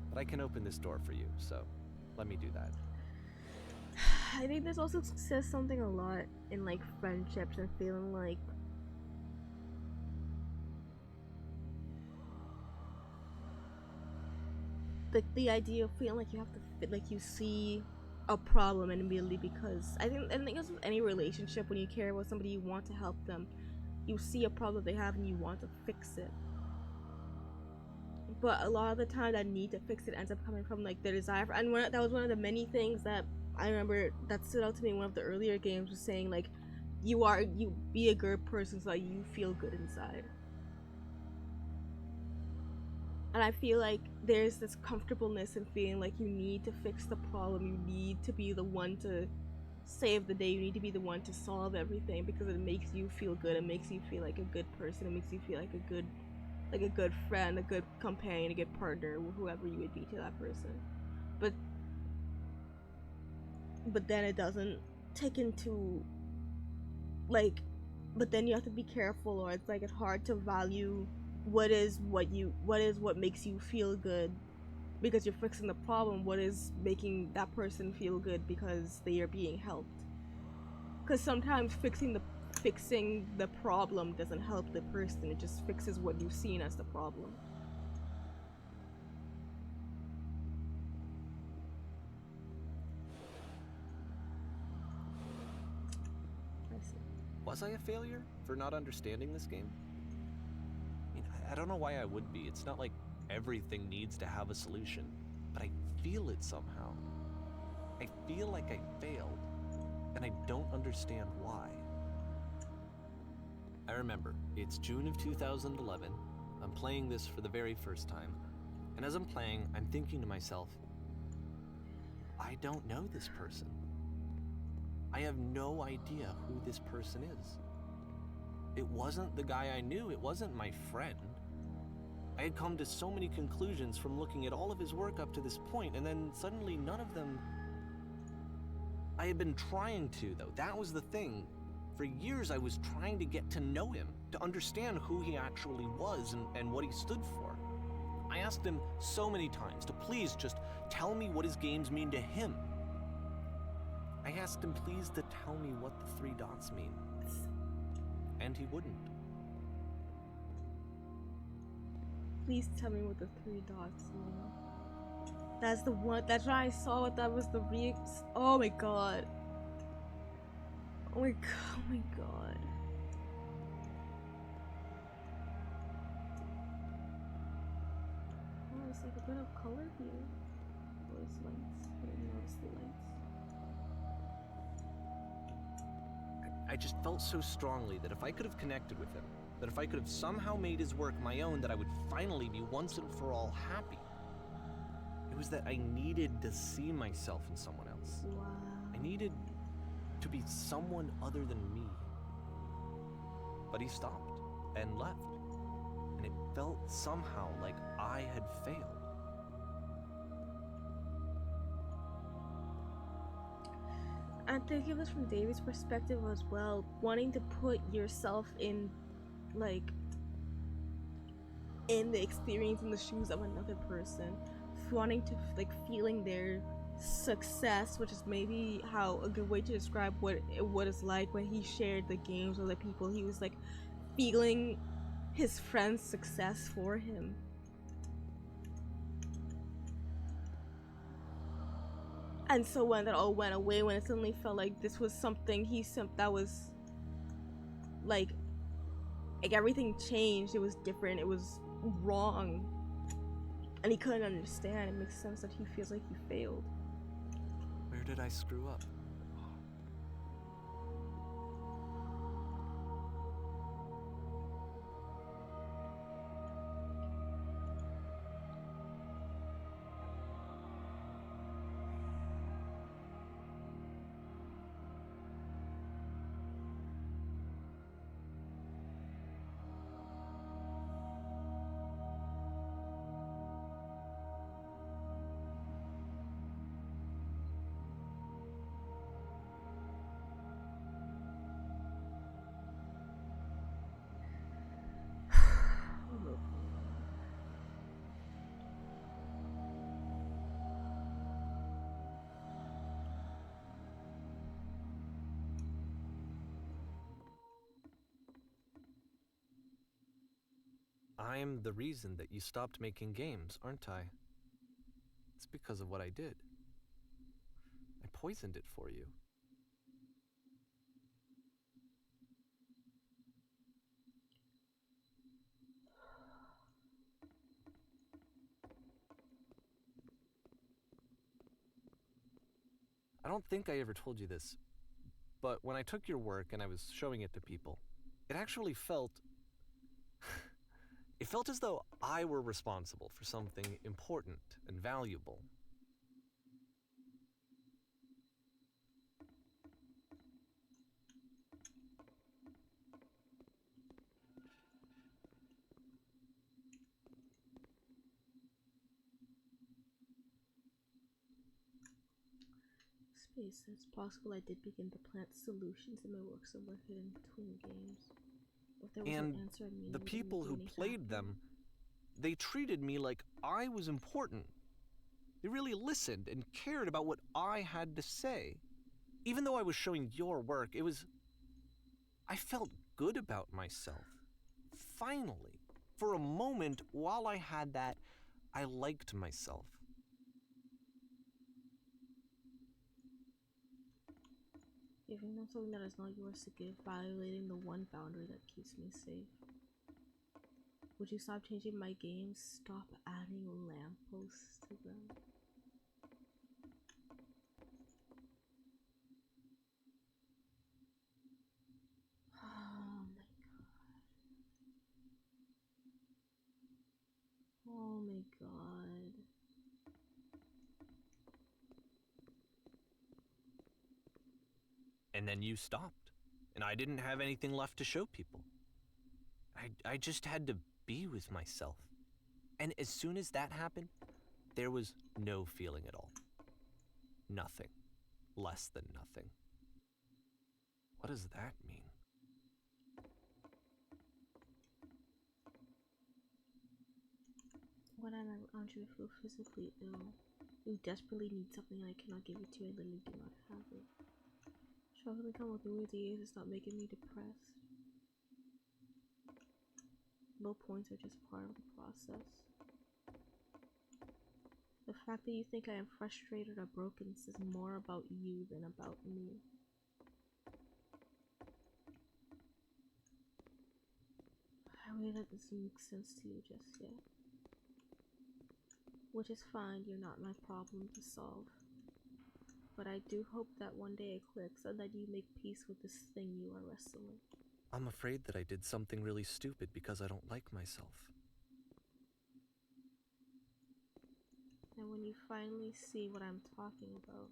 But I can open this door for you, so let me do that. I think this also says something a lot in like friendships and feeling like the idea of feeling like you have to fit, like you see a problem immediately, because I think it's with any relationship, when you care about somebody, you want to help them, you see a problem they have and you want to fix it. But a lot of the time that need to fix it ends up coming from like the desire for, and that was one of the many things that I remember that stood out to me in one of the earlier games, was saying like you be a good person so that you feel good inside. And I feel like there's this comfortableness in feeling like you need to fix the problem, you need to be the one to save the day, you need to be the one to solve everything, because it makes you feel good, it makes you feel like a good person, it makes you feel like a good friend, a good companion, a good partner, whoever you would be to that person. But then it doesn't take into like, but then you have to be careful, or it's like it's hard to value what makes you feel good because you're fixing the problem, what is making that person feel good because they are being helped. Because sometimes fixing the problem doesn't help the person, it just fixes what you've seen as the problem. Was I a failure for not understanding this game? I mean, I don't know why I would be. It's not like everything needs to have a solution, but I feel it somehow. I feel like I failed, and I don't understand why. I remember, it's June of 2011, I'm playing this for the very first time, and as I'm playing, I'm thinking to myself, I don't know this person. I have no idea who this person is. It wasn't the guy I knew, it wasn't my friend. I had come to so many conclusions from looking at all of his work up to this point, and then suddenly none of them... I had been trying to, though. That was the thing. For years I was trying to get to know him, to understand who he actually was and what he stood for. I asked him so many times to please just tell me what his games mean to him. I asked him please to tell me what the 3 dots mean. And he wouldn't. Please tell me what the 3 dots mean. That's the one, that's why I saw it, that was the oh my god. Oh my god, oh my god. Oh, it's like a bit of color here. Those lights, I didn't notice the lights. I just felt so strongly that if I could have connected with him, that if I could have somehow made his work my own, that I would finally be once and for all happy. It was that I needed to see myself in someone else. Wow. I needed to be someone other than me. But he stopped and left, and it felt somehow like I had failed. And thinking of this from David's perspective as well, wanting to put yourself in, like, in the experience, in the shoes of another person, wanting to, like, feeling their success, which is maybe how a good way to describe what it's like when he shared the games with other people. He was, like, feeling his friend's success for him. And so when that all went away, when it suddenly felt like this was something that was like everything changed, it was different, it was wrong, And he couldn't understand. It makes sense that he feels like he failed. Where did I screw up? I'm the reason that you stopped making games, aren't I? It's because of what I did. I poisoned it for you. I don't think I ever told you this, but when I took your work and I was showing it to people, it actually felt... it felt as though I were responsible for something important and valuable. Space. It's possible I did begin to plant solutions in my work somewhere hidden between games. If there was And an answer, I mean, the people who played them, they treated me like I was important. They really listened and cared about what I had to say. Even though I was showing your work, I felt good about myself. Finally. For a moment, while I had that, I liked myself. Giving them something that is not yours to give, violating the one boundary that keeps me safe. Would you stop changing my games? Stop adding lampposts to them. Oh my god. And then you stopped, and I didn't have anything left to show people. I just had to be with myself. And as soon as that happened, there was no feeling at all. Nothing. Less than nothing. What does that mean? When I'm around you, I feel physically ill. You desperately need something I cannot give it to you. I literally do not have it. Struggling to come with new ideas is not making me depressed. Low points are just part of the process. The fact that you think I am frustrated or broken says more about you than about me. I really that doesn't make sense to you just yet. Which is fine, you're not my problem to solve. But I do hope that one day it clicks and that you make peace with this thing you are wrestling. I'm afraid that I did something really stupid because I don't like myself. And when you finally see what I'm talking about,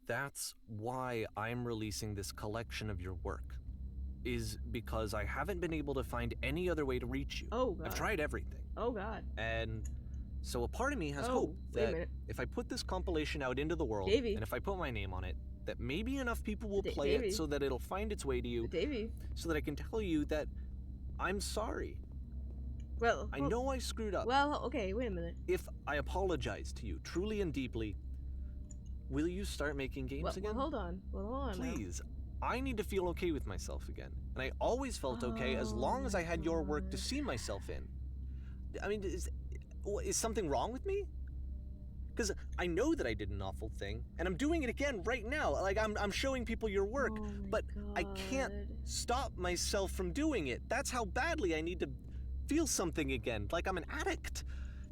That's why I'm releasing this collection of your work. Is because I haven't been able to find any other way to reach you. oh god. I've tried everything. Oh god. And so a part of me has Oh, hope wait a that minute. if I put this compilation out into the world, Davey. and if I put my name on it, that maybe enough people will play Davey. it so that it'll find its way to you, Davey. so that I can tell you that I'm sorry. Well, I know I screwed up. Well, okay, wait a minute. If I apologize to you truly and deeply, will you start making games again? Well, hold on. Well, hold on. Please. I need to feel okay with myself again. And I always felt okay as long as I had your work to see myself in. I mean, is something wrong with me? Because I know that I did an awful thing, and I'm doing it again right now. Like, I'm showing people your work, but I can't stop myself from doing it. That's how badly I need to feel something again, like I'm an addict.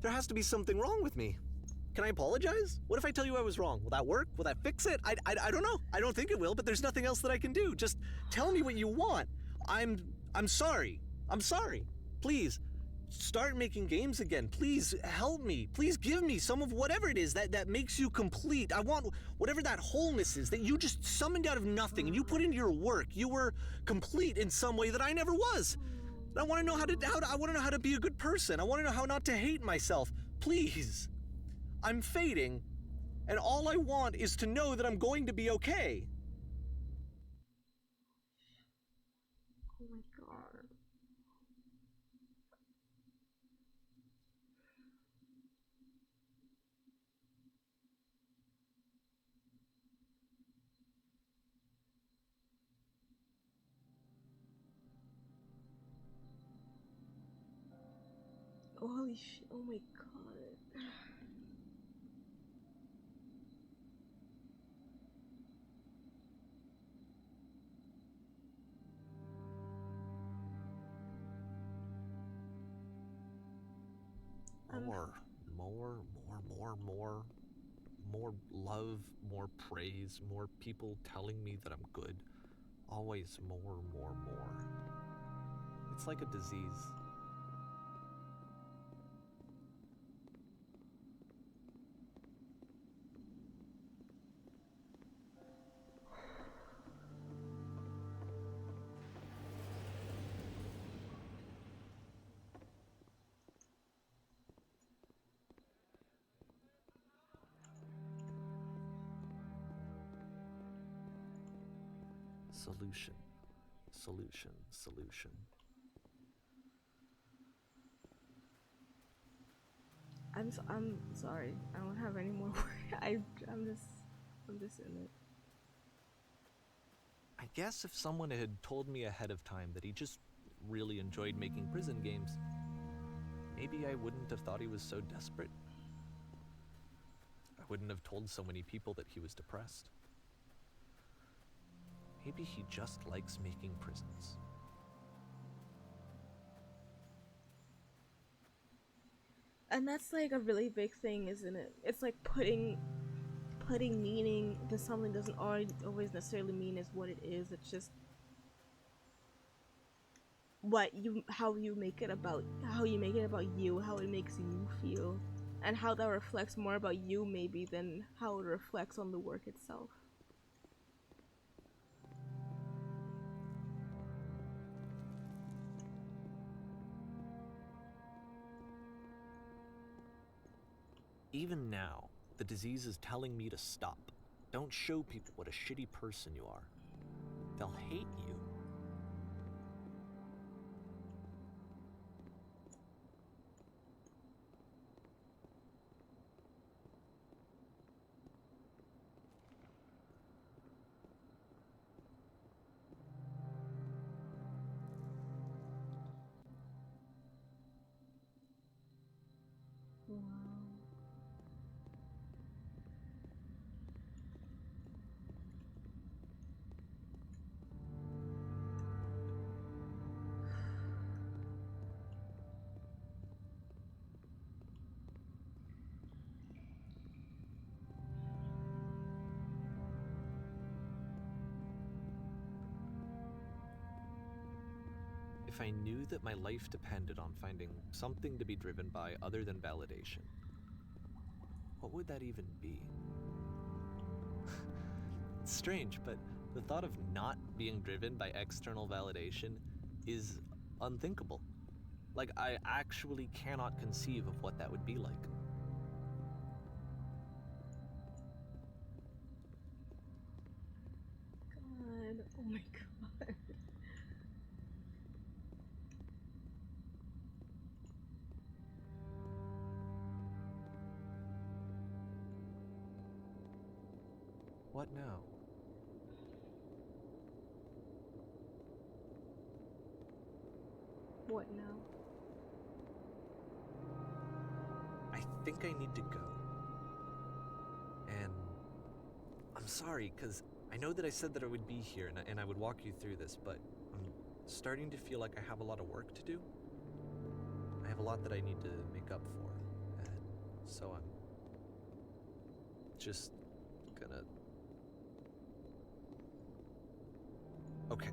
There has to be something wrong with me. Can I apologize? What if I tell you I was wrong? Will that work? Will that fix it? I don't know. I don't think it will, but there's nothing else that I can do. Just tell me what you want. I'm sorry. I'm sorry. Please, start making games again. Please help me. Please give me some of whatever it is that makes you complete. I want whatever that wholeness is that you just summoned out of nothing and you put into your work. You were complete in some way that I never was. And I want to know I want to know how to be a good person. I want to know how not to hate myself. Please. I'm fading, and all I want is to know that I'm going to be okay. Oh my god. Holy shit, oh my god. More love, more praise, more people telling me that I'm good. Always more. It's like a disease. Solution. I'm sorry. I don't have any more words. I'm just in it. I guess if someone had told me ahead of time that he just really enjoyed making prison games, maybe I wouldn't have thought he was so desperate. I wouldn't have told so many people that he was depressed. Maybe he just likes making prisons. And that's like a really big thing, isn't it? It's like putting meaning to something doesn't always necessarily mean is what it is. It's just how you make it about you, how it makes you feel, and how that reflects more about you maybe than how it reflects on the work itself. Even now, the disease is telling me to stop. Don't show people what a shitty person you are. They'll hate you. If I knew that my life depended on finding something to be driven by other than validation, what would that even be? It's strange, but the thought of not being driven by external validation is unthinkable. Like, I actually cannot conceive of what that would be like. God, oh my god. What now? What now? I think I need to go. And I'm sorry, because I know that I said that I would be here and I would walk you through this, but I'm starting to feel like I have a lot of work to do. I have a lot that I need to make up for. And so I'm just gonna... Okay.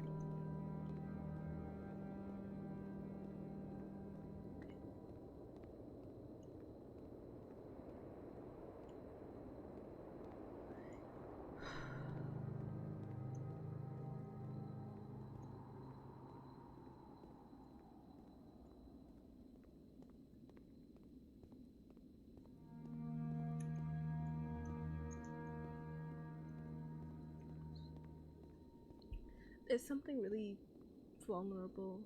It's something really vulnerable.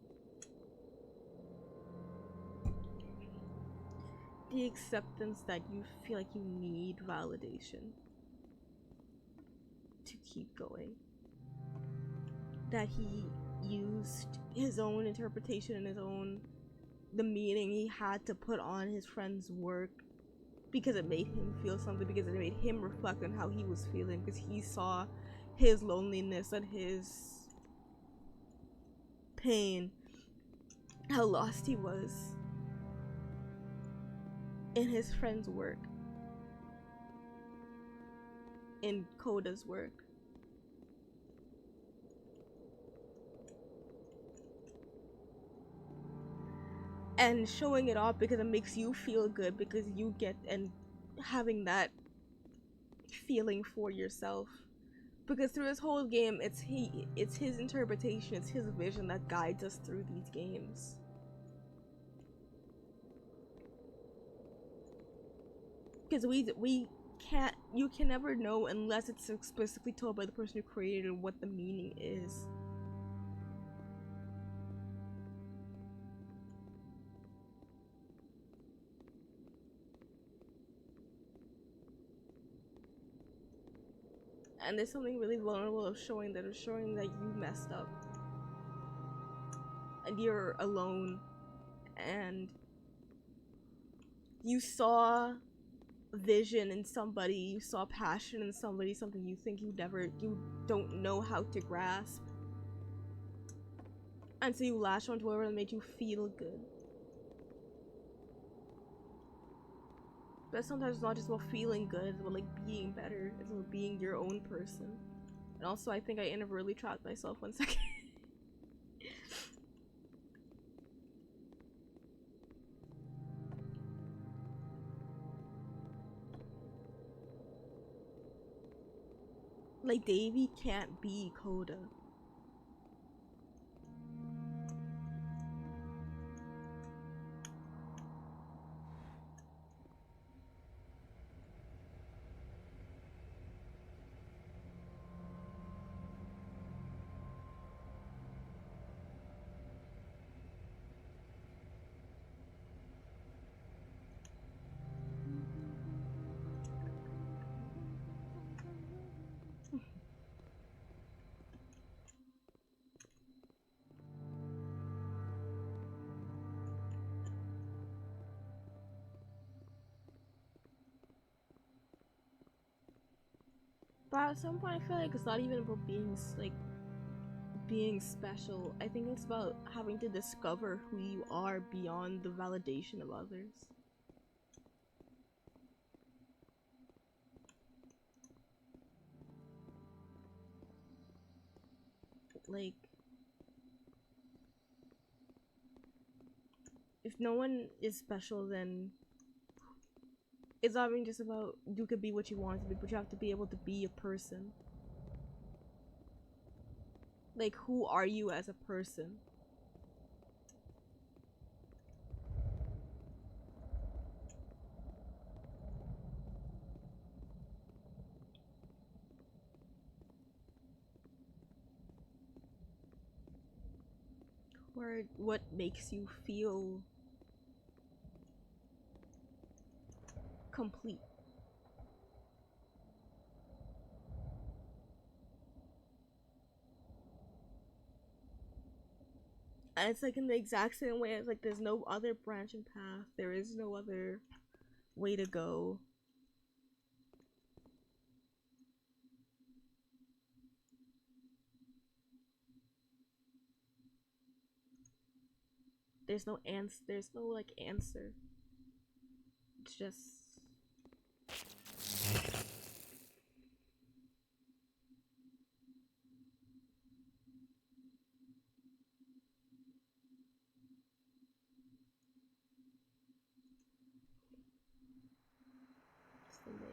The acceptance that you feel like you need validation to keep going. That he used his own interpretation and the meaning he had to put on his friend's work because it made him feel something, because it made him reflect on how he was feeling, because he saw his loneliness and his pain, how lost he was in his friend's work, in Coda's work. And showing it off because it makes you feel good, because you get and having that feeling for yourself. Because through this whole game, it's his interpretation, it's his vision that guides us through these games. Because you can never know unless it's explicitly told by the person who created it what the meaning is. And there's something really vulnerable of showing that you messed up. And you're alone. And you saw vision in somebody, you saw passion in somebody, something you think you don't know how to grasp. And so you lash onto whatever that made you feel good. But sometimes it's not just about feeling good, it's about like being better, it's about being your own person. And also I think I inadvertently trapped myself 1 second. Like Davy can't be Coda. But at some point I feel like it's not even about being special. I think it's about having to discover who you are beyond the validation of others. Like, if no one is special, then it's not even just about you could be what you want to be, but you have to be able to be a person. Like, who are you as a person? Or what makes you feel complete? And it's like in the exact same way. It's like there's no other branching path. There is no other way to go. There's no answer. There's no like answer. It's just. It's the maze.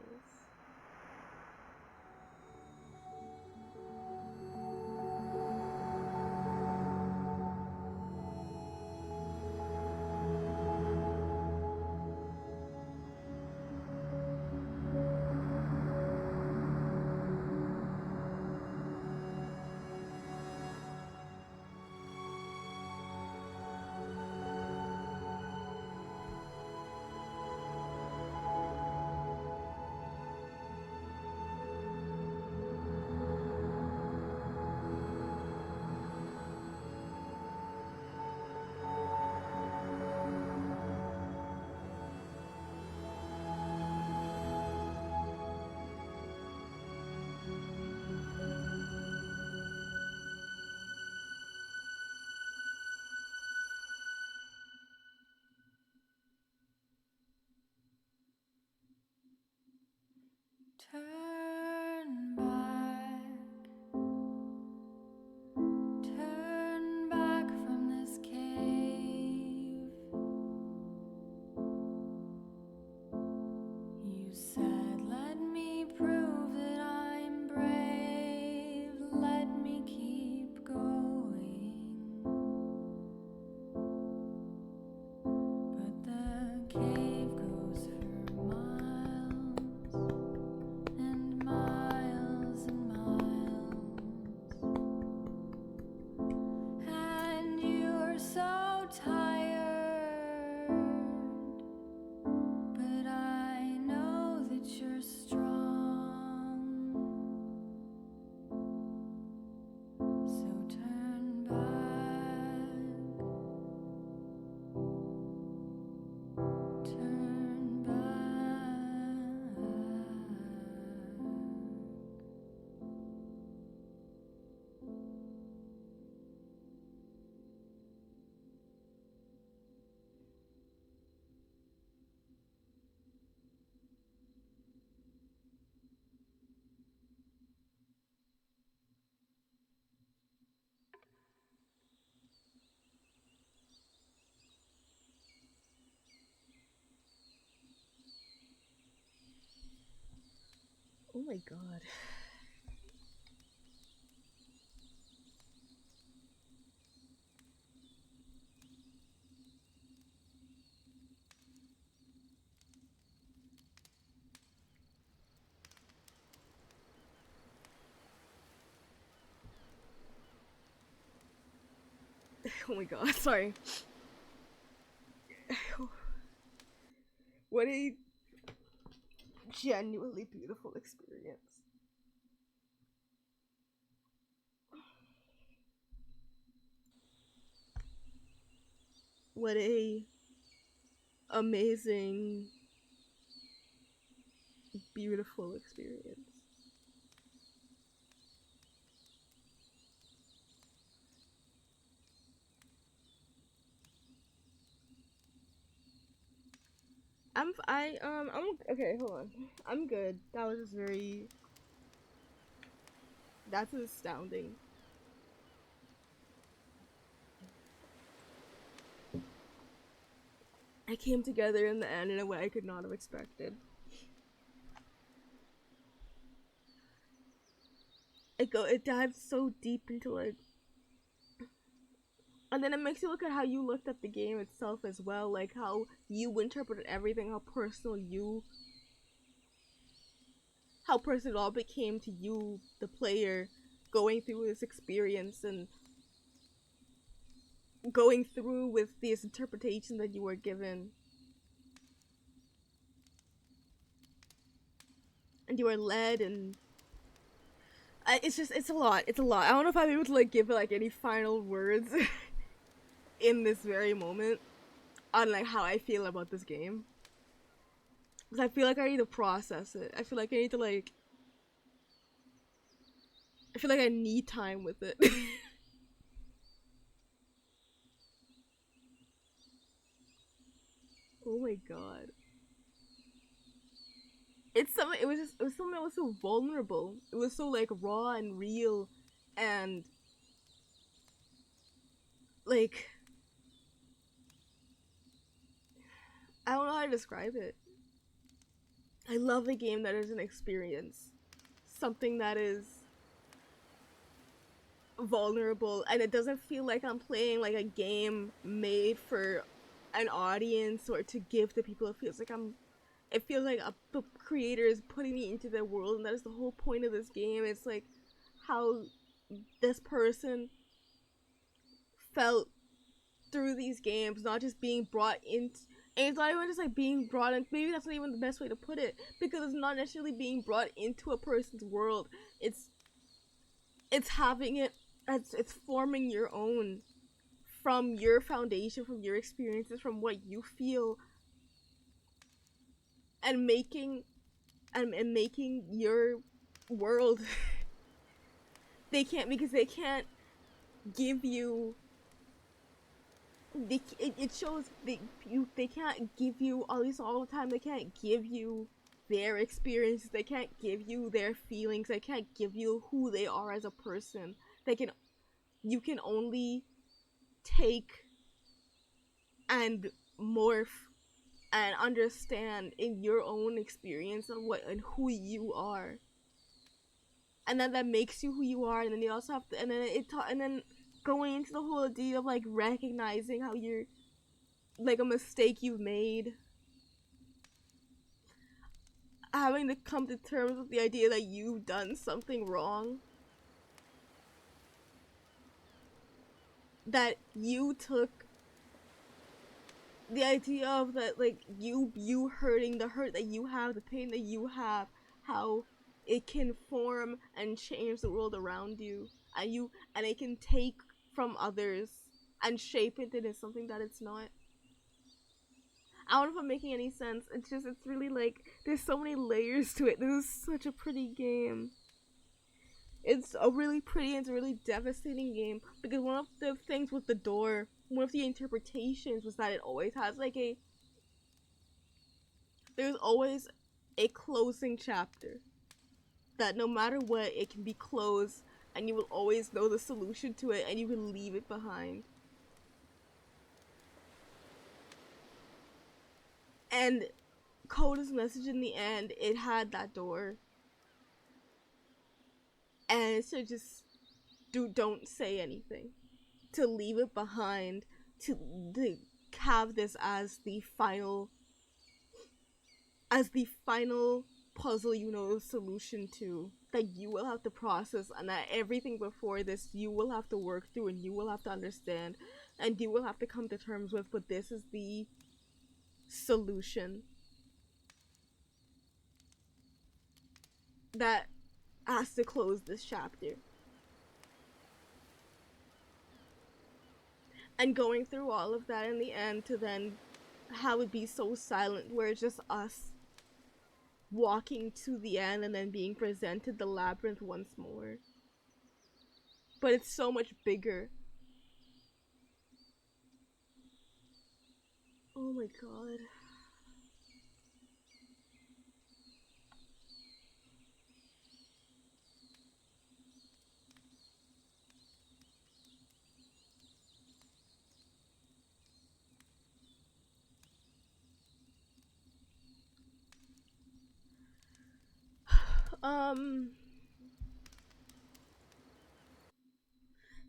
Turn back from this cave. You said, let me prove that I'm brave, let me keep going. But the cave goes for miles and miles and miles, and you're so tired, but I know that you're strong, so turn back, turn back. Oh my god. Oh my god, sorry. What a genuinely beautiful experience. What a amazing, beautiful experience. I'm okay, hold on. I'm good. That was just very, that's astounding. It came together in the end in a way I could not have expected. It dives so deep into like, and then it makes you look at how you looked at the game itself as well, like how you interpreted everything, how personal it all became to you, the player, going through this experience and going through with this interpretation that you were given. And you were led, and it's a lot. It's a lot. I don't know if I'm able to like give like any final words. in this very moment on like how I feel about this game. Because I feel like I need to process it. I feel like I need to like I feel like I need time with it. Oh my god. It was something that was so vulnerable. It was so like raw and real and like I don't know how to describe it. I love a game that is an experience. Something that is vulnerable and it doesn't feel like I'm playing like a game made for an audience or to give to people. It feels like the creator is putting me into their world, and that is the whole point of this game. It's like how this person felt through these games, not just being brought in. And it's not even just like being brought in. Maybe that's not even the best way to put it, because it's not necessarily being brought into a person's world. It's having it. It's forming your own from your foundation, from your experiences, from what you feel, and making your world. They can't give you it shows they can't give you, at least all the time, they can't give you their experiences, they can't give you their feelings, they can't give you who they are as a person. You can only take and morph and understand in your own experience of what and who you are, and then that makes you who you are. And then you also have to, and then going into the whole idea of like recognizing how you're like a mistake you've made, having to come to terms with the idea that you've done something wrong, that you took the idea of that, like you hurting, the hurt that you have, the pain that you have, how it can form and change the world around you, and it can take from others and shape it into something that it's not. I don't know if I'm making any sense. It's really like there's so many layers to it. This is such a pretty game. It's a really pretty and it's a really devastating game, because one of the things with the door, one of the interpretations was that it always has like there's always a closing chapter, that no matter what, it can be closed and you will always know the solution to it and you can leave it behind. And Coda's message in the end, it had that door. And so just don't say anything. To leave it behind, to have this as the final puzzle you know the solution to, that you will have to process, and that everything before this you will have to work through and you will have to understand and you will have to come to terms with, but this is the solution that has to close this chapter. And going through all of that in the end to then have it be so silent, where it's just us walking to the end and then being presented the labyrinth once more. But it's so much bigger. Oh my god.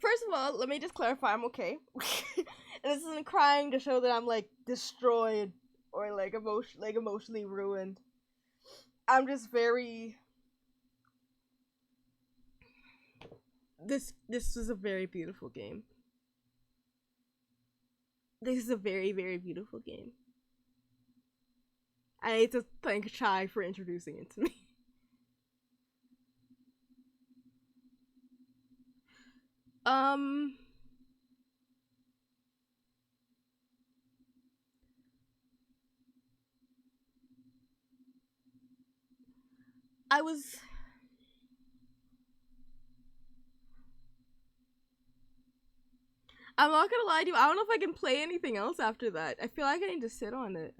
First of all, let me just clarify, I'm okay. And this isn't crying to show that I'm like destroyed or like emotionally ruined. I'm just very. This is a very beautiful game. This is a very, very beautiful game. I need to thank Chai for introducing it to me. I'm not gonna lie to you, I don't know if I can play anything else after that. I feel like I need to sit on it.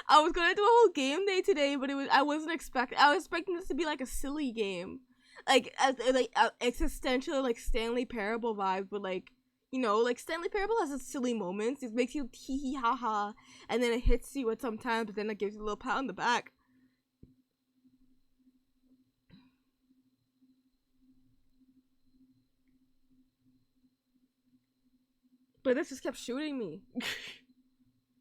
I was gonna do a whole game day today, but I was expecting this to be like a silly game. Like existential, like Stanley Parable vibes, but like, you know, like Stanley Parable has its silly moments. It makes you hee hee ha ha, and then it hits you at some times, but then it gives you a little pat on the back. But this just kept shooting me.